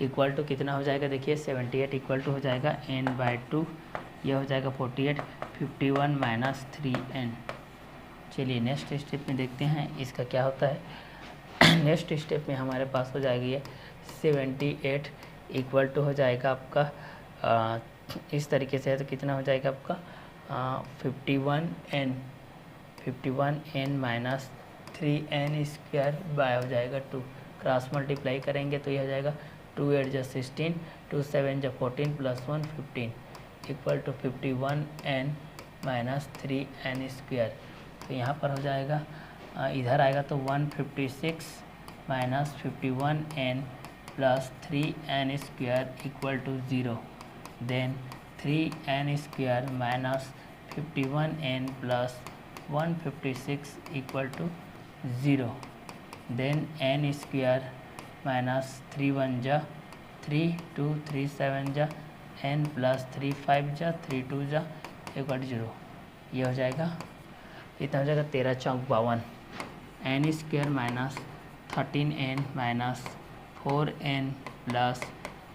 इक्वल टू कितना हो जाएगा, देखिए 78 इक्वल टू हो जाएगा n/2, ये हो जाएगा 48, 51 - 3n। चलिए नेक्स्ट स्टेप में देखते हैं इसका क्या होता है। नेक्स्ट स्टेप में हमारे पास हो जाएगी ये 78 इक्वल टू हो जाएगा आपका इस तरीके से है तो कितना हो जाएगा आपका 51n -3n² बाय हो जाएगा 2, क्रॉस मल्टीप्लाई करेंगे तो ये हो जाएगा 2 8 × 16, 2 7 × 14 plus 1 15 equal to 51n -3n²। तो यहाँ पर हो जाएगा इधर आएगा तो 156 -51n plus 3n² equal to 0, then 3n² -51n plus 156 equal to 0, then n² -3 1 जा 3 2 3 7 जा n प्लस 3 5 जा 3 2 जा इक्वल टू 0। ये हो जाएगा इतना हो जाएगा 13 चौक 52, n² -13n -4n plus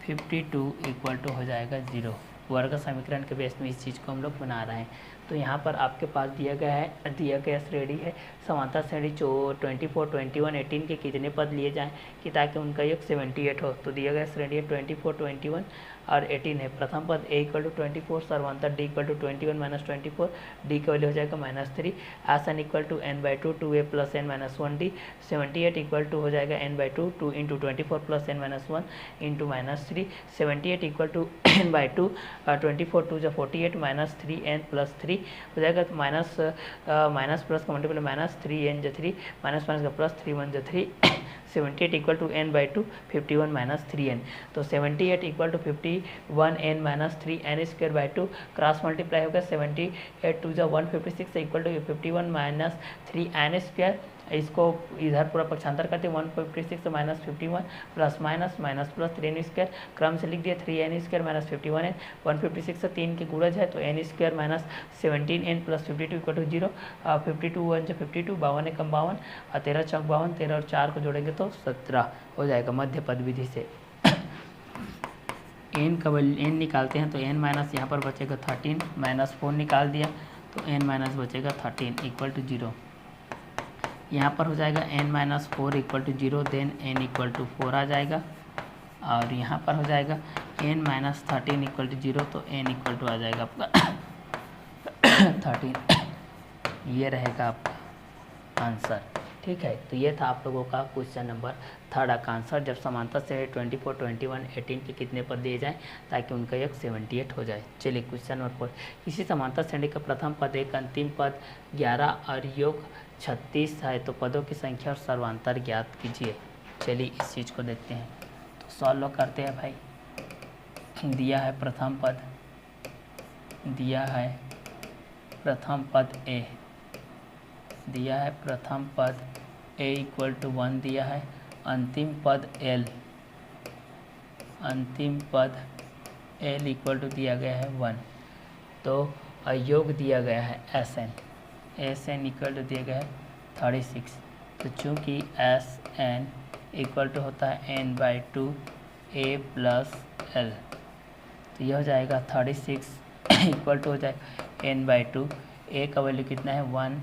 52 equal to हो जाएगा 0। वर्ग समीकरण के बेस में इस चीज़ को हम लोग बना रहे हैं। तो यहाँ पर आपके पास दिया गया श्रेणी है समांतर श्रेणी 24 21 18 के कितने पद लिए जाएं कि ताकि उनका योग 78 हो। तो दिया गया श्रेणी है 24 21 और 18 है। प्रथम पद a = 24, सर्वांतर d = 21 - 24, d का वैल्यू हो जाएगा -3, Sn = n/2 2a + n-1d, 78 equal to हो जाएगा n/2 2 × 24 + n-1 × -3, 78 equal to n/2 24 2 × 48 -3n plus 3 हो जाएगा। तो माइनस प्लस का मल्टीप्लाई -3n × 3 माइनस का plus 3 1 × 3 78 equal to n/2 51 - 3n। तो 78 equal to 51n - 3n²/2 cross multiply होगा 78 2 × 156 इक्वल टू 51 - 3n²। इसको इधर पूरा पक्षांतर करते 156 - 51 प्लस माइनस प्लस 3n² क्रम से लिख दिया 3n² - 51n। 156 से 3 के गुणज है तो n² - 17n plus 52 equal to 0, 52 1 × 52 52 × 52 और 13 चौक 52, 13 और 4 को जोड़ेंगे तो 17 हो जाएगा मध्य पद विधि से। n निकालते हैं तो n माइनस यहाँ पर बचेगा 13 -4 निकाल दिया तो n माइनस बचेगा 13 इक्वल टू 0। यहाँ पर हो जाएगा n-4 equal to 0, then n equal to 4 आ जाएगा और यहाँ पर हो जाएगा n - 13 इक्वल टू 0 तो n इक्वल टू आ जाएगा आपका 13। ये रहेगा आपका आंसर। ठीक है, तो ये था आप लोगों का क्वेश्चन नंबर 3 का आंसर। जब समांतर से 24 21 18 के कितने पद दिए जाएं ताकि उनका योग 78 हो जाए। चलिए क्वेश्चन नंबर 4, किसी समांतर श्रेणी का प्रथम पद एक अंतिम पद 11 और योग 36 है तो पदों की संख्या और सर्वांतर ज्ञात कीजिए। चलिए इस चीज़ को देखते हैं तो सॉल्व करते हैं भाई। दिया है प्रथम पद a, दिया है प्रथम पद a इक्वल टू 1 दिया है, अंतिम पद l इक्वल टू दिया गया है 1, तो योग दिया गया है Sn इक्वल टू दिया गया है 36। तो चूँकि Sn इक्वल टू होता है n/2 a + l, तो यह हो जाएगा 36 इक्वल टू हो जाएगा n/2, a का वैल्यू कितना है 1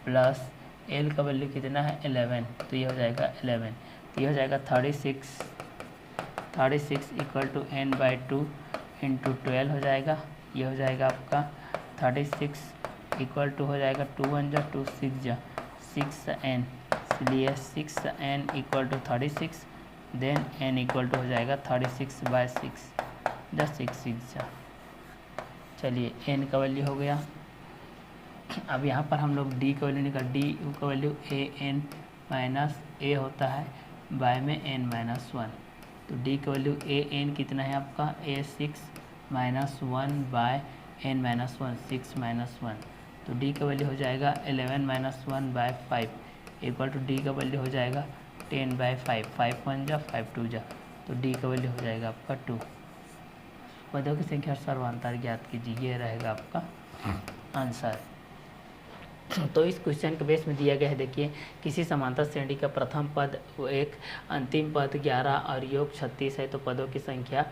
प्लस l का वैल्यू कितना है 11, तो ये हो जाएगा 11। तो ये हो जाएगा 36 इक्वल टू n/2 × 12 हो जाएगा। ये हो जाएगा आपका 36 इक्वल टू हो जाएगा 2 1 × 2 6 × 6n, इसलिए 6n equal to 36, then n equal to हो जाएगा 36/6 × 6 6 जा। चलिए n का वैल्यू हो गया। अब यहाँ पर हम लोग d का वैल्यू निकाल, d का वैल्यू an - a होता है बाय में n - 1, तो d का वैल्यू an कितना है आपका a6 -1/n-1, 6 -1, तो d का वैल्यू हो जाएगा 11 - 1/5 इक्वल टू d का वैल्यू हो जाएगा 10/5, 5 1 जा 5 2 जा, तो d का वैल्यू हो जाएगा आपका 2। पदों की संख्या और सर्वांतर ज्ञात कीजिए, ये रहेगा आपका आंसर। तो इस क्वेश्चन के बेस में दिया गया है, देखिए किसी समांतर श्रेणी का प्रथम पद 1, अंतिम पद 11 और योग 36 है, तो पदों की संख्या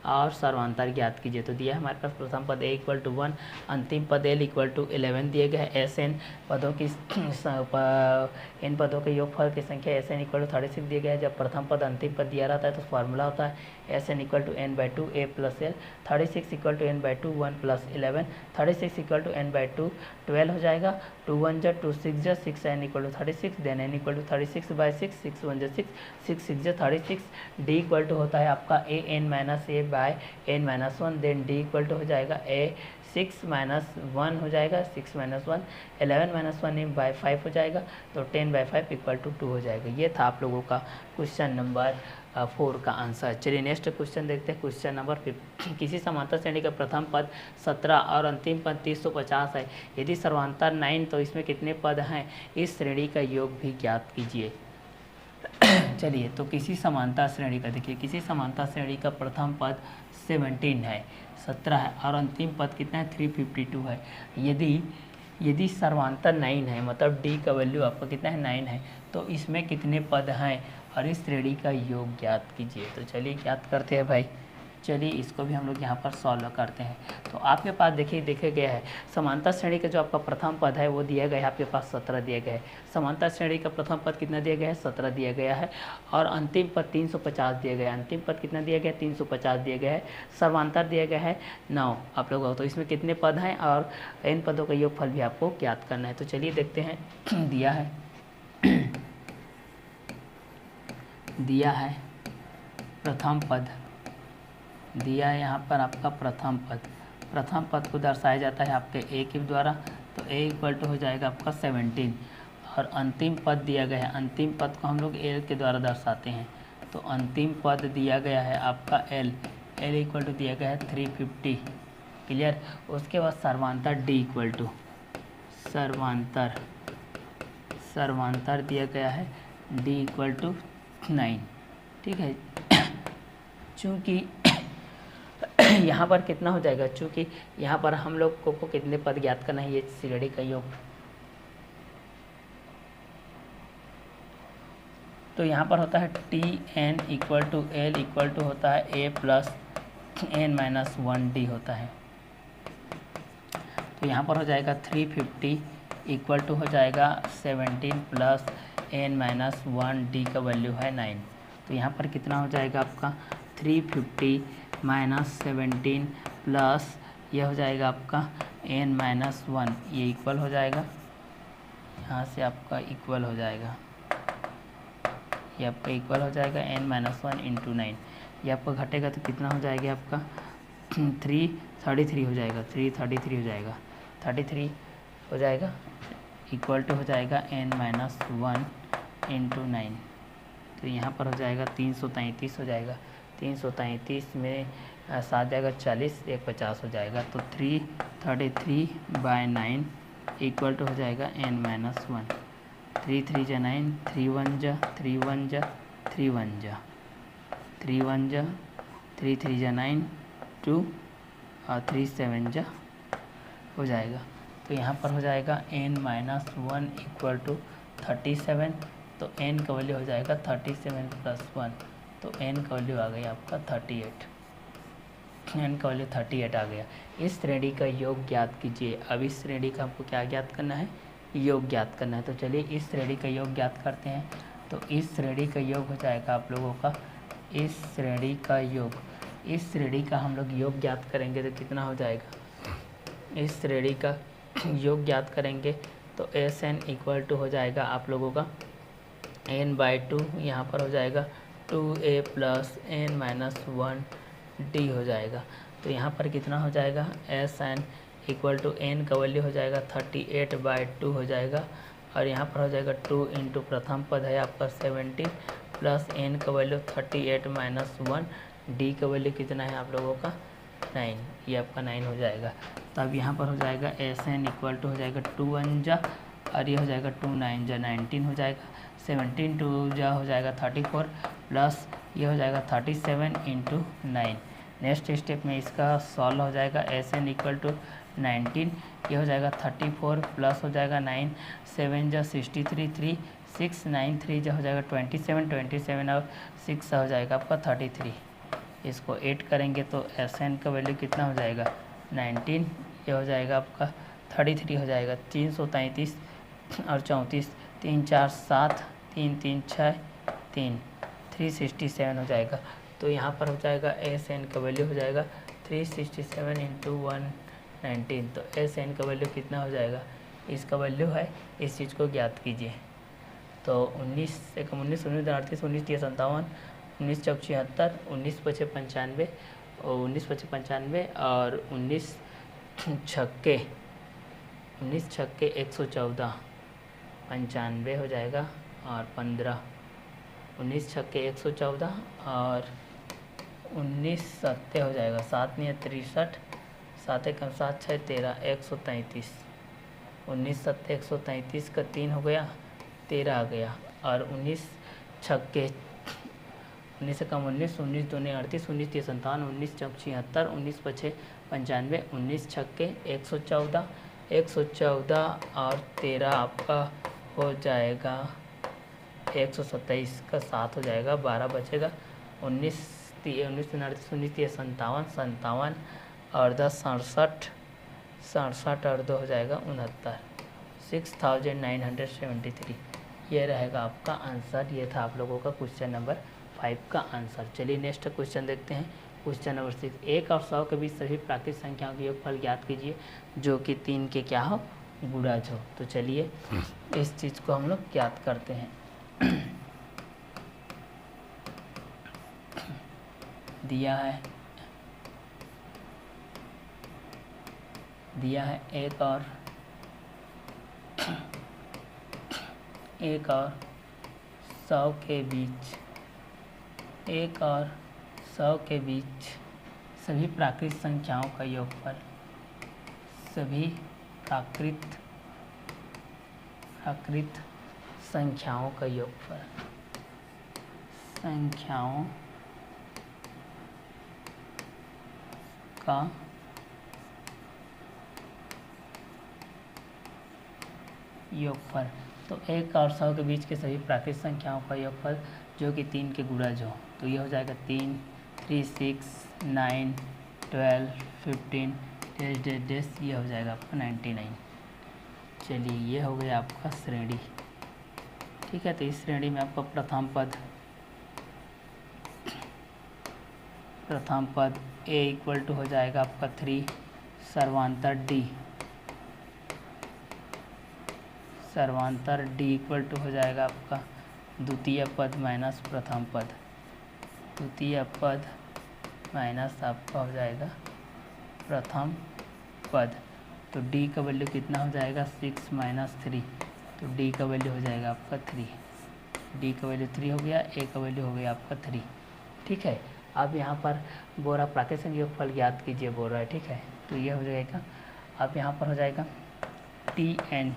और सर्वांतर ज्ञात कीजिए। तो दिया है हमारे पास प्रथम पद a = 1, अंतिम पद l = 11 दिए गए है। SN पदों की इन पदों के योगफल की संख्या SN = 36 दिए गए हैं। जब प्रथम पद अंतिम पद दिया रहता है तो फॉर्मूला होता है SN = n/2 a + l, 36 = n/2 1 + 11, 36 = n/2 12 हो जाएगा, 2 1 जा 2 6 जा 6, n = 36, देन n = 36/6, 6 1 जा 6, 6 6 जा 36, d = होता है आपका an-a/n-1, देन d = हो जाएगा a 6 - 1 हो जाएगा, 6 - 1 11 - 1/5 हो जाएगा, तो 10/5 = 2 हो जाएगा। ये था आप लोगों का क्वेश्चन नंबर 4 का आंसर। चलिए नेक्स्ट क्वेश्चन देखते हैं, क्वेश्चन नंबर 5। किसी समांतर श्रेणी का प्रथम पद 17 और अंतिम पद 350 है, यदि सर्वांतर 9 तो इसमें कितने पद हैं, इस श्रेणी का योग भी ज्ञात कीजिए। चलिए तो किसी समांतर श्रेणी का देखिए, किसी समांतर श्रेणी का प्रथम पद 17 है, 17 है और अंतिम पद कितना है 352 है। यदि सर्वांतर 9 है, मतलब d का वैल्यू आपका कितना है 9 है, तो इसमें कितने पद हैं और इस श्रेणी का योग ज्ञात कीजिए। तो चलिए ज्ञात करते हैं भाई। चलिए इसको भी हम लोग यहाँ पर सॉल्व करते हैं। तो आपके पास देखिए देखे गया है समांतर श्रेणी का जो आपका प्रथम पद है वो दिया गया है, आपके पास 17 दिया गया है। समांतर श्रेणी का प्रथम पद कितना दिया गया है 17 दिया गया है, और अंतिम पद 350 दिया गया है। अंतिम पद कितना दिया गया है 350 दिया गया है, सर्वांतर दिया गया है 9 आप लोगों को। तो इसमें कितने पद हैं और इन पदों का योगफल भी आपको ज्ञात करना है। तो चलिए देखते हैं। दिया है प्रथम पद, दिया है यहाँ पर आपका प्रथम पद को दर्शाया जाता है आपके a के द्वारा, तो a = हो जाएगा आपका 17, और अंतिम पद दिया गया है, अंतिम पद को हम लोग l के द्वारा दर्शाते हैं, तो अंतिम पद दिया गया है आपका l = दिया गया है 350, क्लियर। उसके बाद सर्वांतर d = सर्वांतर दिया गया है d = 9, ठीक है। चूँकि यहाँ पर कितना हो जाएगा, चूँकि यहाँ पर हम लोग को कितने पद ज्ञात करना है, ये श्रेणी का योग, तो यहाँ पर होता है Tn = L = होता है a + n-1d होता है। तो यहाँ पर हो जाएगा 350 = हो जाएगा 17 + n-1d का वैल्यू है 9। तो यहाँ पर कितना हो जाएगा आपका 350 - 17 प्लस यह हो जाएगा आपका n-1, ये इक्वल हो जाएगा, यहाँ से आपका इक्वल हो जाएगा, ये आपका इक्वल हो जाएगा n-1 × 9, ये आपका घटेगा तो कितना हो जाएगा आपका 333 हो जाएगा, 333 हो जाएगा, 33 हो जाएगा, इक्वल टू हो जाएगा n-1 × 9। तो यहाँ पर हो जाएगा 333 हो जाएगा, 333 में 7 जाएगा 40, 1 50 हो जाएगा, तो 333/9 इक्वल टू हो जाएगा n-1, 3 3 जा 9, 3 1 जा 3 1 जा 3 1 जा 3 1 जा 3 3 जा 9, 2 और 3 7 जा हो जाएगा। तो यहाँ पर हो जाएगा n-1 = 37, तो n का वैल्यू हो जाएगा 37 + 1, तो n का वैल्यू आ गया आपका 38, n का वैल्यू 38 आ गया। इस श्रेणी का योग ज्ञात कीजिए। अब इस श्रेणी का आपको क्या ज्ञात करना है, योग ज्ञात करना है। तो चलिए इस श्रेणी का योग ज्ञात करते हैं। तो इस श्रेणी का योग हो जाएगा आप लोगों का, इस श्रेणी का योग, इस श्रेणी का हम लोग योग ज्ञात करेंगे तो कितना हो जाएगा, इस श्रेणी का योग ज्ञात करेंगे तो SN = हो जाएगा आप लोगों का n/2, यहाँ पर हो जाएगा 2a + n-1d हो जाएगा। तो यहाँ पर कितना हो जाएगा SN = n का वैल्यू हो जाएगा 38/2 हो जाएगा, और यहाँ पर हो जाएगा 2 × प्रथम पद है आपका 17 प्लस n का वैल्यू 38 - 1, d का वैल्यू कितना है आप लोगों का 9, ये आपका 9 हो जाएगा। तो अब यहाँ पर हो जाएगा एस एन इक्वल टू हो जाएगा 2 1 जा और ये हो जाएगा 2 9 जा 19 हो जाएगा। 17 2 जा हो जाएगा 34 प्लस ये हो जाएगा 37 इंटू 9। नेक्स्ट स्टेप में इसका सॉल्व हो जाएगा एस एन इक्वल टू 19, ये हो जाएगा 34 प्लस हो जाएगा 9 7 जा 63 3 6 9 3 जा हो जाएगा 27 और 6 हो जाएगा आपका 33। इसको 8 करेंगे तो एस एन का वैल्यू कितना हो जाएगा 19, ये हो जाएगा आपका 33 हो जाएगा। 333 और 34 3 4 7 3 3 6 3 367 हो जाएगा। तो यहाँ पर हो जाएगा एस एन का वैल्यू हो जाएगा 367 इंटू 119। तो एस एन का वैल्यू कितना हो जाएगा, इसका वैल्यू है, इस चीज़ को ज्ञात कीजिए। तो 19 से कम 19 19 38 19 30 57 19 चौक 76 19 पचे 95 और 19 पचे 95 और 19 छक्के 114 95 हो जाएगा और 15 19 छक्के 114 और 19 सत्ते हो जाएगा 7 नहीं 63 7 कम 7 6 13 133 19 सत्ते 133 का 3 हो गया 13 आ गया और 19 छक्के 19 से कम 19 19 दूनी 38 19 30 57 19 चौक 76 19 पछे 95 19 छक्के 114 और 13 आपका हो जाएगा 127 का 7 हो जाएगा 12 बचेगा 19 19 38 19 30 57 और 10 67 और 2 हो जाएगा 69 6973। ये रहेगा आपका आंसर। ये था आप लोगों का क्वेश्चन नंबर 5 का आंसर। चलिए नेक्स्ट क्वेश्चन देखते हैं। क्वेश्चन नंबर 6, 1 और 100 के बीच सभी प्राकृतिक संख्याओं के योगफल ज्ञात कीजिए जो कि 3 के क्या हो, गुणाज हो। तो चलिए इस चीज़ को हम लोग ज्ञात करते हैं। दिया है 1 और 100 के बीच 1 और 100 के बीच सभी प्राकृत संख्याओं का योगफल, सभी प्राकृत संख्याओं का योगफल, संख्याओं का योगफल। तो 1 और 100 के बीच के सभी प्राकृत संख्याओं का योगफल जो कि 3 के गुणज हो। तो ये हो जाएगा 3 3 6 9 12 15 डेस ये हो जाएगा आपका 99। चलिए ये हो गया आपका श्रेणी। ठीक है, तो इस श्रेणी में आपका प्रथम पद a इक्वल टू हो जाएगा आपका 3 सर्वांतर d इक्वल टू हो जाएगा आपका द्वितीय पद माइनस प्रथम पद, द्वितीय पद माइनस आपका हो जाएगा प्रथम पद। तो d का वैल्यू कितना हो जाएगा 6 माइनस 3, तो d का वैल्यू हो जाएगा आपका 3, d का वैल्यू 3 हो गया, a का वैल्यू हो गया आपका 3। ठीक है, अब यहाँ पर बोरा प्राकृतिक योगफल ज्ञात कीजिए बोल रहा है। ठीक है, तो ये हो जाएगा, अब यहाँ पर हो जाएगा Tn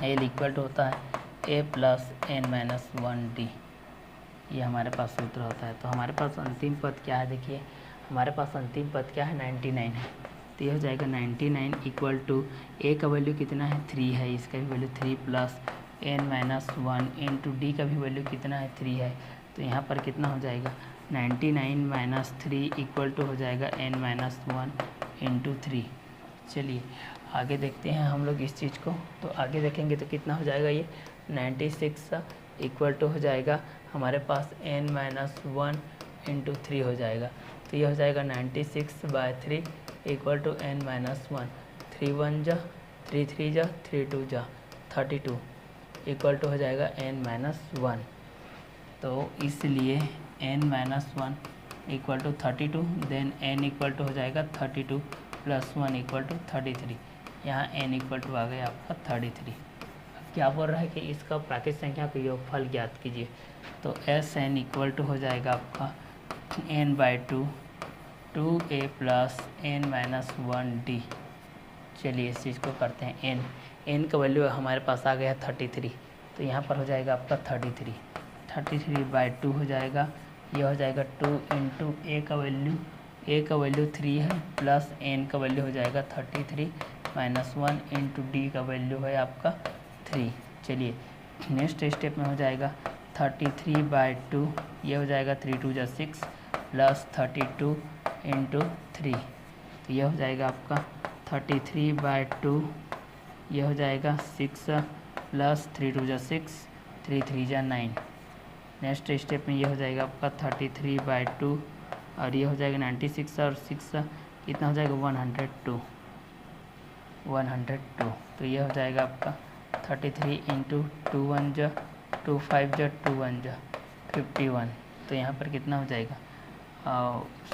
L इक्वल टू होता है a plus n minus 1d, ये हमारे पास सूत्र होता है। तो हमारे पास अंतिम पद क्या है, देखिए हमारे पास अंतिम पद क्या है 99 है। तो ये हो जाएगा 99 इक्वल टू a का वैल्यू कितना है 3 है, इसका भी value 3 plus n minus 1 into D का भी वैल्यू कितना है 3 है। तो यहाँ पर कितना हो जाएगा 99 माइनस 3 इक्वल टू हो जाएगा n माइनस 1 इंटू 3। चलिए आगे देखते हैं हम लोग इस चीज़ को। तो आगे देखेंगे तो कितना हो जाएगा, ये 96 इक्वल टू हो जाएगा हमारे पास n माइनस 1 इंटू 3 हो जाएगा। तो ये हो जाएगा 96/3 इक्वल टू n माइनस 1, 3 1 जा 3 3 जा 3 2 जा 32 इक्वल टू हो जाएगा n माइनस 1। तो इसलिए n minus 1 equal to 32, then n equal to हो जाएगा 32 प्लस 1 इक्वल टू 33। यहाँ n इक्वल टू आ गया आपका 33। अब क्या बोल रहा है कि इसका प्राकृतिक संख्या का योगफल ज्ञात कीजिए। तो एस एन इक्वल टू हो जाएगा आपका n/2 2a plus n minus 1d। चलिए इस चीज़ को करते हैं। n का वैल्यू हमारे पास आ गया 33, तो यहाँ पर हो जाएगा आपका 33/2 हो जाएगा। यह हो जाएगा 2 इंटू a का वैल्यू 3 है, प्लस n का वैल्यू हो जाएगा 33 माइनस 1 इंटू d का वैल्यू है आपका 3। चलिए नेक्स्ट स्टेप में हो जाएगा 33/2, ये हो जाएगा 3 2 6 प्लस 32 इंटू 3, तो यह हो जाएगा आपका 33/2, यह हो जाएगा 6 प्लस 3 2 6 3 3 9। नेक्स्ट स्टेप में ये हो जाएगा आपका 33/2 और ये हो जाएगा 96 और 6 कितना हो जाएगा 102। तो ये हो जाएगा आपका 33 इंटू 2 1 जा 2 5 जा 2 1 जा 51। तो यहाँ पर कितना हो जाएगा,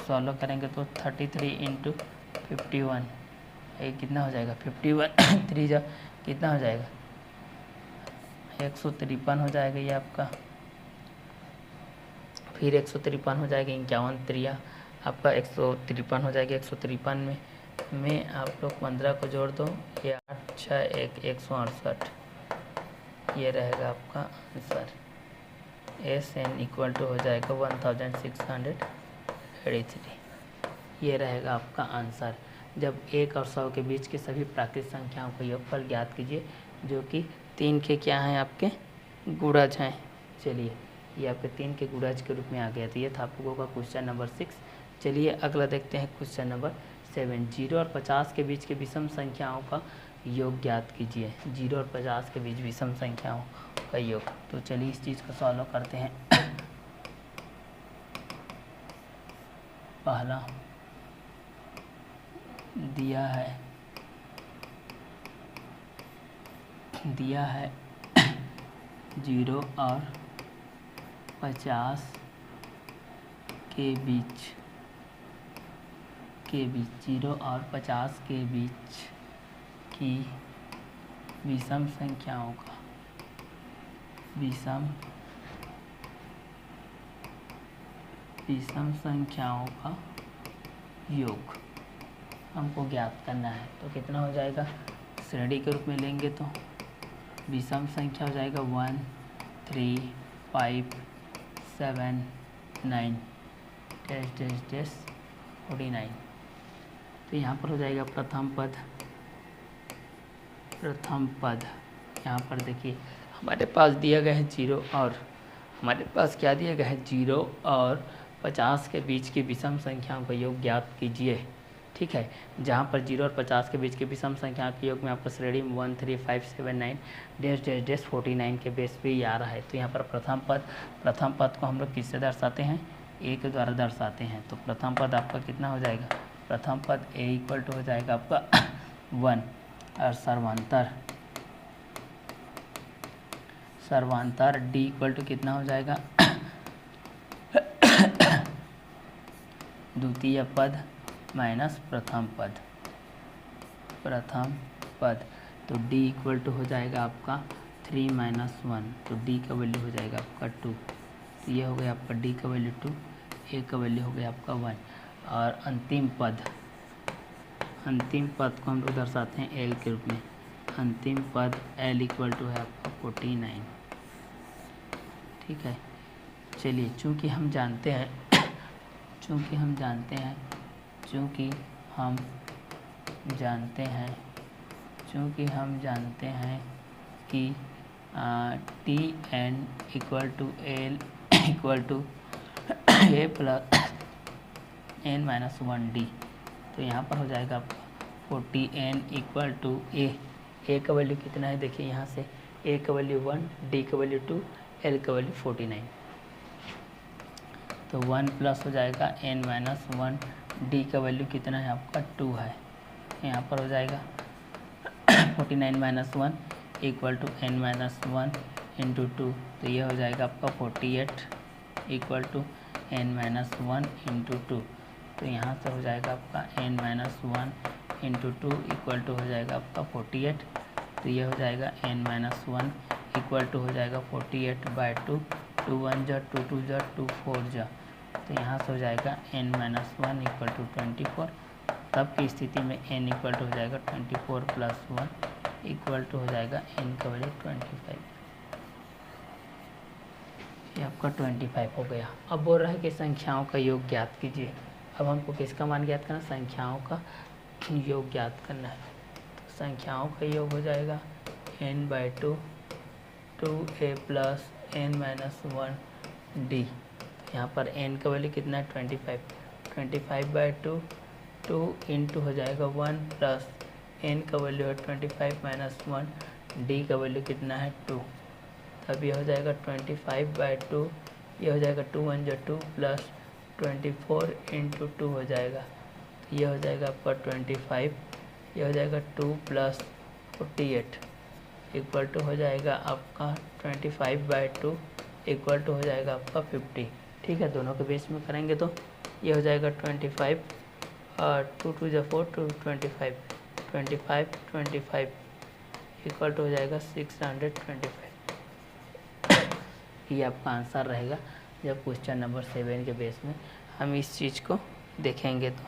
सॉल्व करेंगे तो 33 इंटू 51 ये कितना हो जाएगा 51 3 जा कितना हो जाएगा 153 हो जाएगा ये आपका। फिर 153 हो जाएगा, 51 त्रिया आपका 153 हो जाएगा। 153 में आप लोग 15 को जोड़ दो, ये 8 6 1 168, ये रहेगा आपका आंसर। SN इक्वल टू हो जाएगा 1683, ये रहेगा आपका आंसर। जब 1 और 100 के बीच के सभी प्राकृतिक संख्याओं का योगफल ज्ञात कीजिए जो कि 3 के क्या हैं आपके गुणज हैं। चलिए ये आपके 3 के गुणज के रूप में आ गया। तो ये था आप लोगों का क्वेश्चन नंबर 6। चलिए अगला देखते हैं क्वेश्चन नंबर 7। 0 और 50 के बीच के विषम संख्याओं का योग ज्ञात कीजिए। 0 और 50 के बीच विषम संख्याओं का योग। तो चलिए इस चीज़ को सॉल्व करते हैं। पहला दिया है 0 और 50 के बीच 0 और 50 के बीच की विषम संख्याओं का योग हमको ज्ञात करना है। तो कितना हो जाएगा, श्रेणी के रूप में लेंगे तो विषम संख्या हो जाएगा 1 3 5 7 9 49। तो यहाँ पर हो जाएगा प्रथम पद। यहाँ पर देखिए हमारे पास दिया गया है 0 और हमारे पास क्या दिया गया है 0 और 50 के बीच की विषम संख्याओं का योग ज्ञात कीजिए। ठीक है, जहाँ पर 0 और 50 के बीच के विषम संख्याओं के योग में आपको श्रेणी 1 3 5 7 9 -49 के बेस पे ही आ रहा है। तो यहाँ पर प्रथम पद को हम लोग किससे दर्शाते हैं, a के द्वारा दर्शाते हैं। तो प्रथम पद आपका कितना हो जाएगा, प्रथम पद a इक्वल टू हो जाएगा आपका 1 और सर्वांतर d इक्वल टू कितना हो जाएगा द्वितीय पद माइनस प्रथम पद। तो d इक्वल टू हो जाएगा आपका 3 - 1, तो d का वैल्यू हो जाएगा आपका 2। तो ये हो गया आपका d का वैल्यू 2, a का वैल्यू हो गया आपका 1। और अंतिम पद को हम लोग दर्शाते हैं l के रूप में। अंतिम पद l इक्वल टू है आपका 49। ठीक है, चलिए चूँकि हम जानते हैं कि Tn equal to l equal to a plus n minus 1d। तो यहाँ पर हो जाएगा आपका 40n इक्वल टू a का वैल्यू कितना है, देखिए यहाँ से a का वैल्यू 1, d का वैल्यू 2, l का वैल्यू 49। तो 1 प्लस हो जाएगा n माइनस 1, d का वैल्यू कितना है आपका 2 है। यहाँ पर हो जाएगा 49 minus 1 equal to n minus 1 into 2। तो ये हो जाएगा आपका 48 equal to n minus 1 into 2। तो यहाँ से हो जाएगा आपका n minus 1 into 2 equal to हो जाएगा आपका 48। तो ये हो जाएगा n माइनस 1 इक्वल टू हो जाएगा 48/2, 2 1 जा 2 2 जा 2 4 जा तो यहाँ से हो जाएगा n-1 इक्वल टू 24। तब की स्थिति में n इक्वल टू हो जाएगा 24 प्लस 1 इक्वल टू हो जाएगा n का वैल्यू 25। ये आपका 25 हो गया। अब बोल रहा है कि संख्याओं का योग ज्ञात कीजिए। अब हमको किसका मान ज्ञात करना, संख्याओं का योग ज्ञात करना है। तो संख्याओं का योग हो जाएगा n/2 2a प्लस n-1d। यहाँ पर n का वैल्यू कितना है 25। 25/2 2 इंटू हो जाएगा 1 प्लस n का वैल्यू है 25 माइनस 1, d का वैल्यू कितना है 2। तब ये हो जाएगा 25/2, ये हो जाएगा 2 1 जो 2 प्लस 24 इंटू 2 हो जाएगा। तो ये हो जाएगा आपका 25, ये हो जाएगा 2 प्लस 48 इक्वल टू हो जाएगा आपका 25/2 इक्वल टू हो जाएगा आपका 50। ठीक है, दोनों के बेस में करेंगे तो ये हो जाएगा 25 2 2 जो 4 2 25 इक्वल टू हो जाएगा 625। ये आपका आंसर रहेगा जब क्वेश्चन नंबर 7 के बेस में हम इस चीज़ को देखेंगे। तो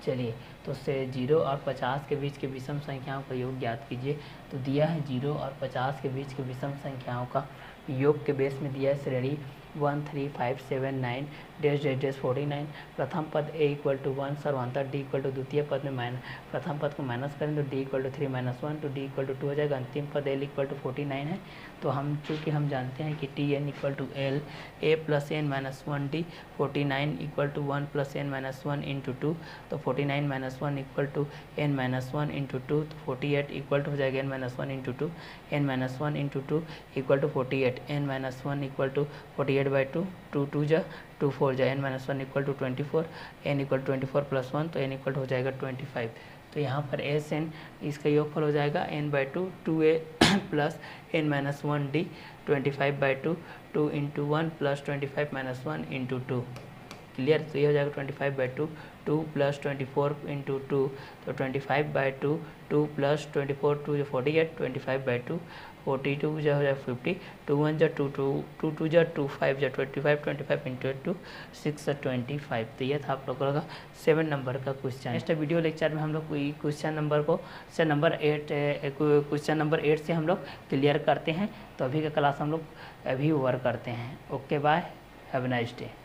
चलिए, तो से 0 और 50 के बीच के विषम संख्याओं का योग ज्ञात कीजिए। तो दिया है 0 और 50 के बीच के विषम संख्याओं का योग के बेस में दिया है श्रेणी 1 3 5 7 9 डैश 49। प्रथम पद a इक्वल टू 1 सर्वांतर d इक्वल टू द्वितीय पद में प्रथम पद को माइनस करें तो d इक्वल टू 3 माइनस 1 तो d इक्वल टू 2 हो जाएगा। अंतिम पद l इक्वल टू 49 है। तो हम चूँकि हम जानते हैं कि tn equal to l a plus n minus 1d 49 equal to 1 plus n minus 1 into 2। तो 49 minus 1 equal to n minus 1 into 2। तो 48 इक्वल टू हो जाएगा n minus 1 into 2। n minus 1 into 2 equal to 48। n minus 1 equal to 48/2 2 2 जा 2 4 जा n minus 1 equal to 24। n equal 24 plus 1 तो n equal हो जाएगा 25। तो यहाँ पर एस एन इसका योगफल हो जाएगा n/2 2a plus n minus 1d 25/2 2 into 1 plus 25 minus 1 into 2। Clear, तो ये हो जाएगा 25/2 2 प्लस 24 इंटू 2 तो 25/2 2 प्लस 24 2 जो 48 25/2 42 जो हो जाएगा 50 2 1 जो 2 2 2 2 जो 2 5 जो 25 इंटू 2 625। तो ये था आप लोगों का 7 नंबर का क्वेश्चन। नेक्स्ट वीडियो लेक्चर में हम लोग क्वेश्चन नंबर 8 से हम लोग क्लियर करते हैं। तो अभी का क्लास हम लोग अभी ओवर करते हैं। Okay bye, have a nice day.